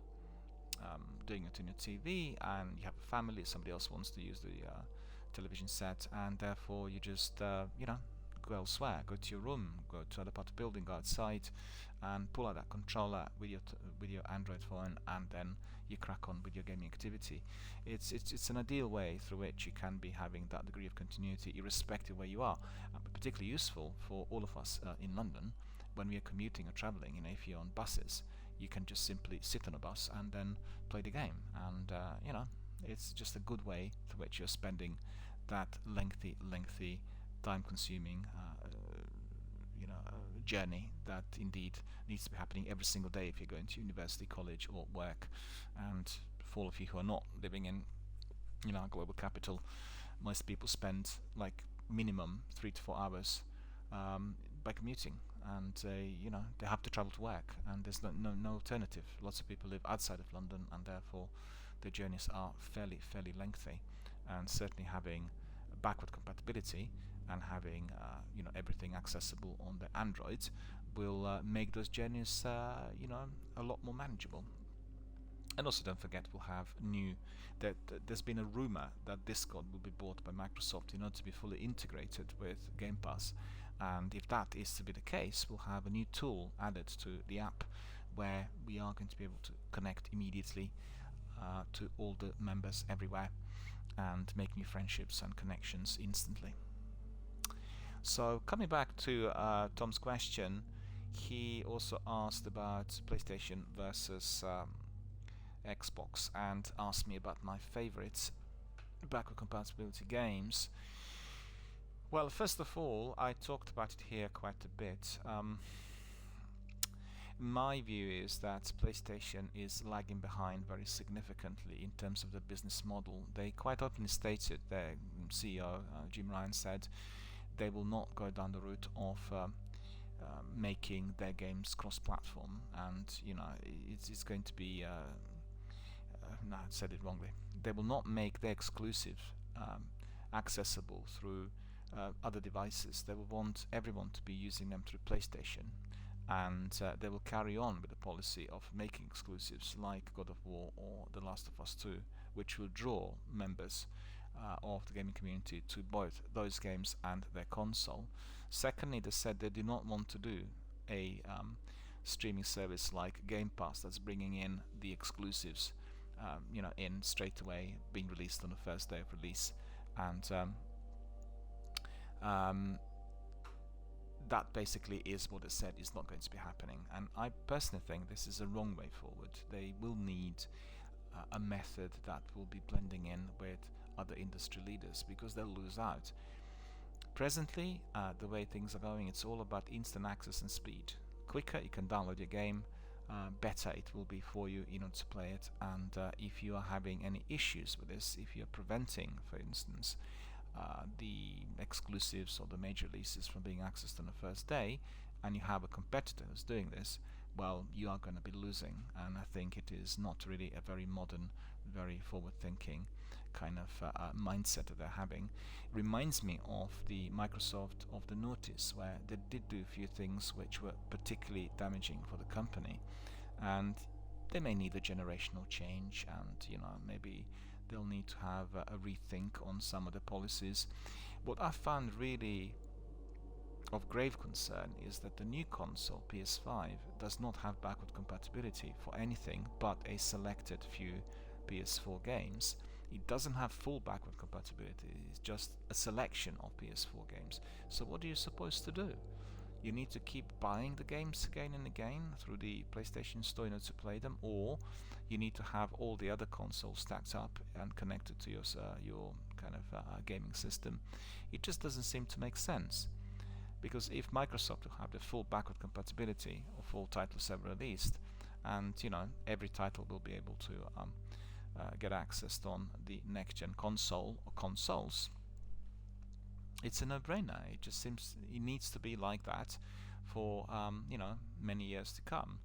doing it on your TV and you have a family, somebody else wants to use the television set, and therefore you just go elsewhere, go to your room, go to another part of the building, go outside and pull out that controller with your Android phone, and then you crack on with your gaming activity. It's an ideal way through which you can be having that degree of continuity irrespective of where you are, but particularly useful for all of us in London when we are commuting or traveling. If you're on buses, you can just simply sit on a bus and then play the game, and it's just a good way through which you're spending that lengthy time-consuming journey that indeed needs to be happening every single day if you're going to university, college, or work. And for all of you who are not living in a global capital, most people spend like minimum 3 to 4 hours by commuting, and they have to travel to work, and there's no alternative. Lots of people live outside of London, and therefore the journeys are fairly lengthy, and certainly having backward compatibility and having everything accessible on the Android will make those journeys a lot more manageable. And also don't forget, we'll have there's been a rumor that Discord will be bought by Microsoft in order to be fully integrated with Game Pass, and if that is to be the case, we'll have a new tool added to the app where we are going to be able to connect immediately to all the members everywhere and make new friendships and connections instantly. So coming back to Tom's question, he also asked about PlayStation versus Xbox and asked me about my favorites backward compatibility games. Well, first of all, I talked about it here quite a bit. My view is that PlayStation is lagging behind very significantly in terms of the business model. They quite openly stated, their CEO Jim Ryan said, they will not go down the route of making their games cross-platform, and it's going to be no, I said it wrongly. They will not make their exclusive accessible through other devices. They will want everyone to be using them through PlayStation, and they will carry on with the policy of making exclusives like God of War or The Last of Us 2, which will draw members of the gaming community to both those games and their console. Secondly, they said they do not want to do a streaming service like Game Pass that's bringing in the exclusives, in straight away, being released on the first day of release, and that basically is what it said is not going to be happening. And I personally think this is a wrong way forward. They will need a method that will be blending in with other industry leaders, because they'll lose out. Presently, the way things are going, it's all about instant access and speed. Quicker you can download your game, better it will be for you in order to play it. And if you are having any issues with this, if you're preventing, for instance, the exclusives or the major releases from being accessed on the first day, and you have a competitor who's doing this, well, you are going to be losing. And I think it is not really a very modern, very forward-thinking kind of mindset that they're having. It reminds me of the Microsoft of the notice, where they did do a few things which were particularly damaging for the company, and they may need a generational change, and maybe they'll need to have a rethink on some of the policies. What I found really of grave concern is that the new console, PS5, does not have backward compatibility for anything but a selected few PS4 games. It doesn't have full backward compatibility, it's just a selection of PS4 games. So what are you supposed to do? You need to keep buying the games again and again through the PlayStation Store in order to play them, or you need to have all the other consoles stacked up and connected to your kind of gaming system. It just doesn't seem to make sense, because if Microsoft will have the full backward compatibility of all titles ever released, and every title will be able to get accessed on the next-gen console or consoles, it's a no-brainer. It just seems it needs to be like that for many years to come.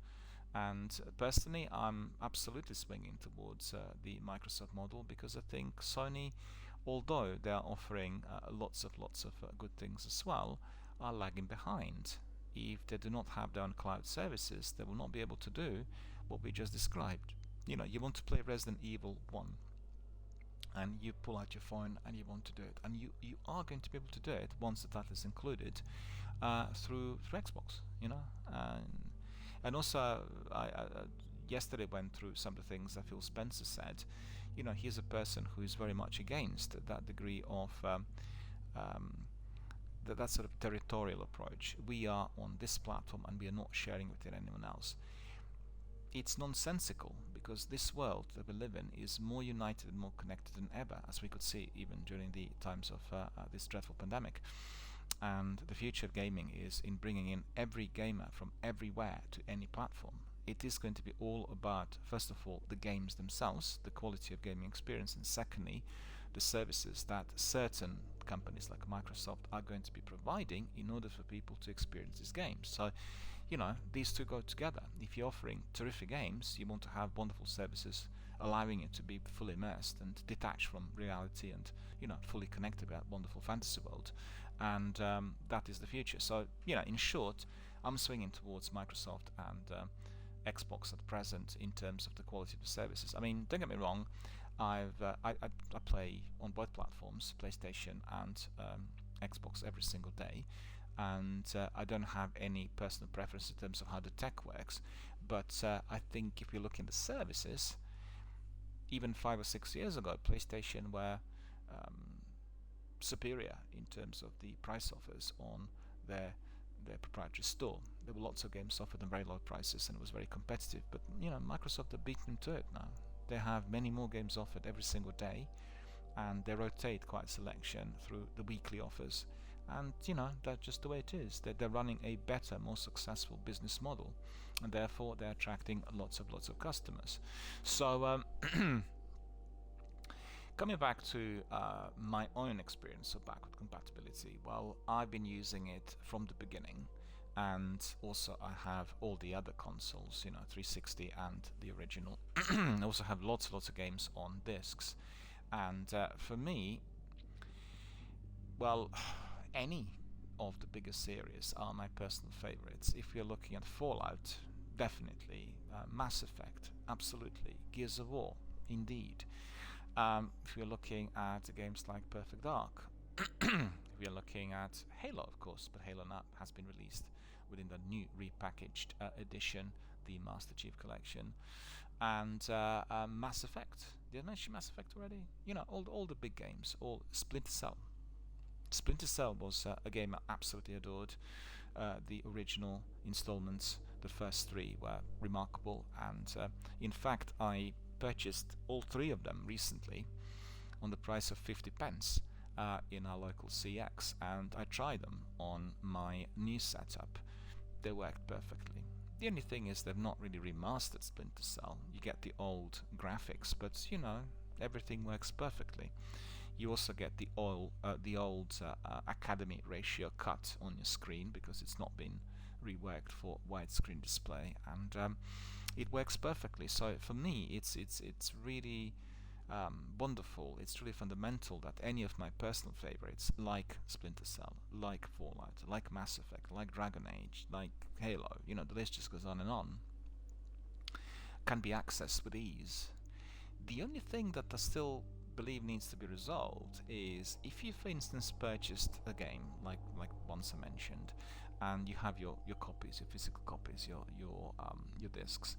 And personally, I'm absolutely swinging towards the Microsoft model, because I think Sony, although they are offering lots of good things as well, are lagging behind. If they do not have their own cloud services, they will not be able to do what we just described. You want to play Resident Evil 1, and you pull out your phone and you want to do it, and you are going to be able to do it once the title is included through Xbox. And also I yesterday went through some of the things that Phil Spencer said. He's a person who is very much against that degree of that sort of territorial approach. We are on this platform and we are not sharing with anyone else. It's nonsensical, because this world that we live in is more united and more connected than ever, as we could see even during the times of this dreadful pandemic. And the future of gaming is in bringing in every gamer from everywhere to any platform. It is going to be all about, first of all, the games themselves, the quality of gaming experience, and secondly, the services that certain companies like Microsoft are going to be providing in order for people to experience these games. So, these two go together. If you're offering terrific games, you want to have wonderful services allowing you to be fully immersed and detached from reality, and fully connected with that wonderful fantasy world. And that is the future. So, in short, I'm swinging towards Microsoft and Xbox at present in terms of the quality of the services. I mean, don't get me wrong, I play on both platforms, PlayStation and Xbox, every single day, and I don't have any personal preference in terms of how the tech works. But I think if you look in the services, even 5 or 6 years ago, PlayStation were superior in terms of the price offers on their proprietary store. There were lots of games offered at very low prices, and it was very competitive. But Microsoft have beaten them to it now. They have many more games offered every single day, and they rotate quite a selection through the weekly offers. And that's just the way it is. They're running a better, more successful business model, and therefore they're attracting lots of customers. So coming back to my own experience of backward compatibility, well, I've been using it from the beginning, and also I have all the other consoles, 360 and the original. I also have lots of games on discs, and for me, well, any of the bigger series are my personal favorites. If you're looking at Fallout, definitely. Mass Effect, absolutely. Gears of War, indeed. If you're looking at games like Perfect Dark, if you're looking at Halo, of course, but Halo now has been released within the new repackaged edition, the Master Chief Collection, and Mass Effect. Did I mention Mass Effect already? You know, all the big games, all Splinter Cell. Splinter Cell was a game I absolutely adored. The original installments, the first three, were remarkable, and in fact I purchased all three of them recently on the price of 50 pence in our local CX, and I tried them on my new setup. They worked perfectly. The only thing is they've not really remastered Splinter Cell. You get the old graphics, but you know, everything works perfectly. You also get the old Academy ratio cut on your screen because it's not been reworked for widescreen display, and it works perfectly. So for me, it's really wonderful. It's really fundamental that any of my personal favorites, like Splinter Cell, like Fallout, like Mass Effect, like Dragon Age, like Halo, you know, the list just goes on, can be accessed with ease. The only thing that I still believe needs to be resolved is if you, for instance, purchased a game like once I mentioned, and you have your copies, your physical copies, your discs,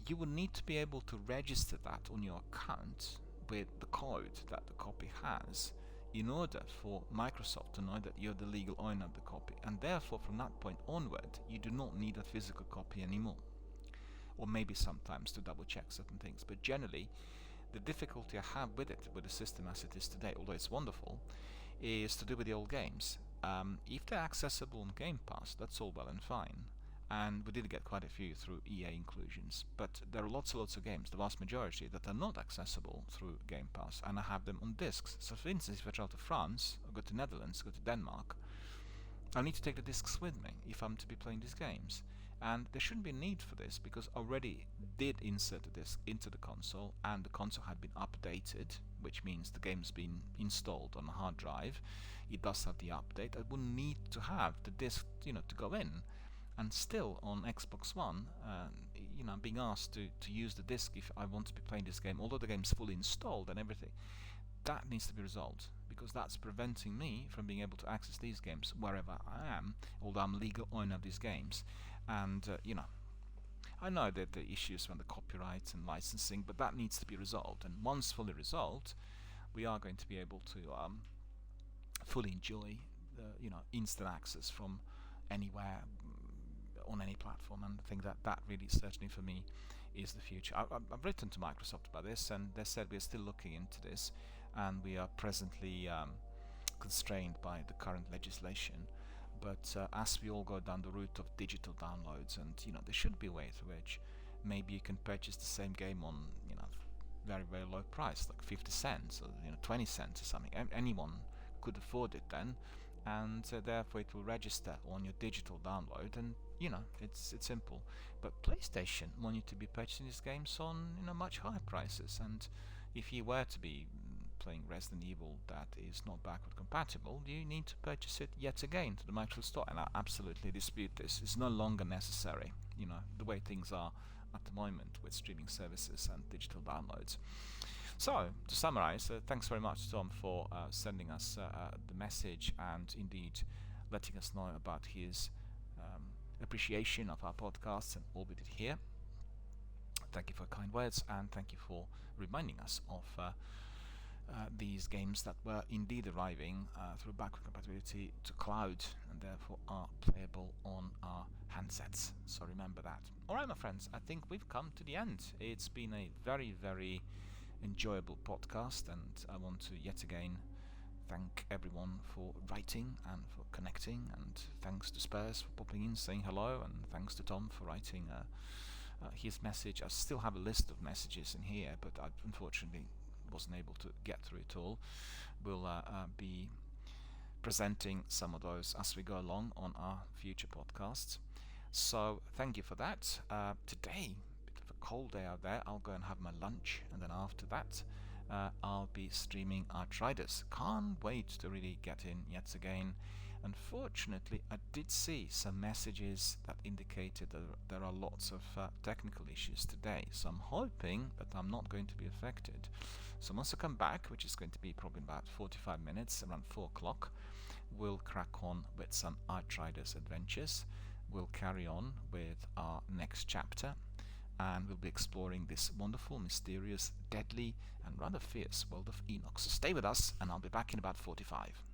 you will need to be able to register that on your account with the code that the copy has in order for Microsoft to know that you're the legal owner of the copy, and therefore from that point onward you do not need a physical copy anymore. Or maybe sometimes to double check certain things, but generally the difficulty I have with it, with the system as it is today, although it's wonderful, is to do with the old games. If they're accessible on Game Pass, that's all well and fine, and we did get quite a few through EA inclusions, but there are lots and lots of games, the vast majority, that are not accessible through Game Pass, and I have them on discs. So for instance, if I travel to France, or go to Netherlands, go to Denmark, I need to take the discs with me if I'm to be playing these games. And there shouldn't be a need for this because I already did insert the disc into the console, and the console had been updated, which means the game's been installed on a hard drive. It does have the update. I wouldn't need to have the disc, you know, to go in. And still on Xbox One, you know, I'm being asked to use the disc if I want to be playing this game, although the game's fully installed and everything. That needs to be resolved, because that's preventing me from being able to access these games wherever I am, although I'm legal owner of these games. And you know, I know that the issues around the copyright and licensing, but that needs to be resolved. And once fully resolved, we are going to be able to fully enjoy the, you know, instant access from anywhere on any platform. And I think that really certainly for me is the future. I've written to Microsoft about this, and they said we're still looking into this, and we are presently constrained by the current legislation. But as we all go down the route of digital downloads, and you know, there should be a way through which maybe you can purchase the same game on, you know, very, very low price, like 50 cents or, you know, 20 cents or something. Anyone could afford it then, and therefore it will register on your digital download, and you know, it's simple. But PlayStation want you to be purchasing these games on, you know, much higher prices, and if you were to be playing Resident Evil that is not backward compatible, you need to purchase it yet again to the Microsoft Store, and I absolutely dispute this. It's no longer necessary, you know, the way things are at the moment with streaming services and digital downloads. So, to summarize, thanks very much, Tom, for sending us the message and indeed letting us know about his appreciation of our podcasts and all we did here. Thank you for kind words, and thank you for reminding us of these games that were indeed arriving through backward compatibility to cloud, and therefore are playable on our handsets. So remember that. Alright, my friends, I think we've come to the end. It's been a very, very enjoyable podcast, and I want to yet again thank everyone for writing and for connecting, and thanks to Spurs for popping in, saying hello, and thanks to Tom for writing his message. I still have a list of messages in here, but I unfortunately wasn't able to get through it all. We'll be presenting some of those as we go along on our future podcasts. So thank you for that. Today, a bit of a cold day out there. I'll go and have my lunch, and then after that I'll be streaming Outriders. Can't wait to really get in yet again. Unfortunately, I did see some messages that indicated that there are lots of technical issues today, so I'm hoping that I'm not going to be affected. So once I come back, which is going to be probably about 45 minutes, around 4 o'clock, we'll crack on with some Outriders adventures. We'll carry on with our next chapter, and we'll be exploring this wonderful, mysterious, deadly, and rather fierce world of Enoch. So stay with us, and I'll be back in about 45.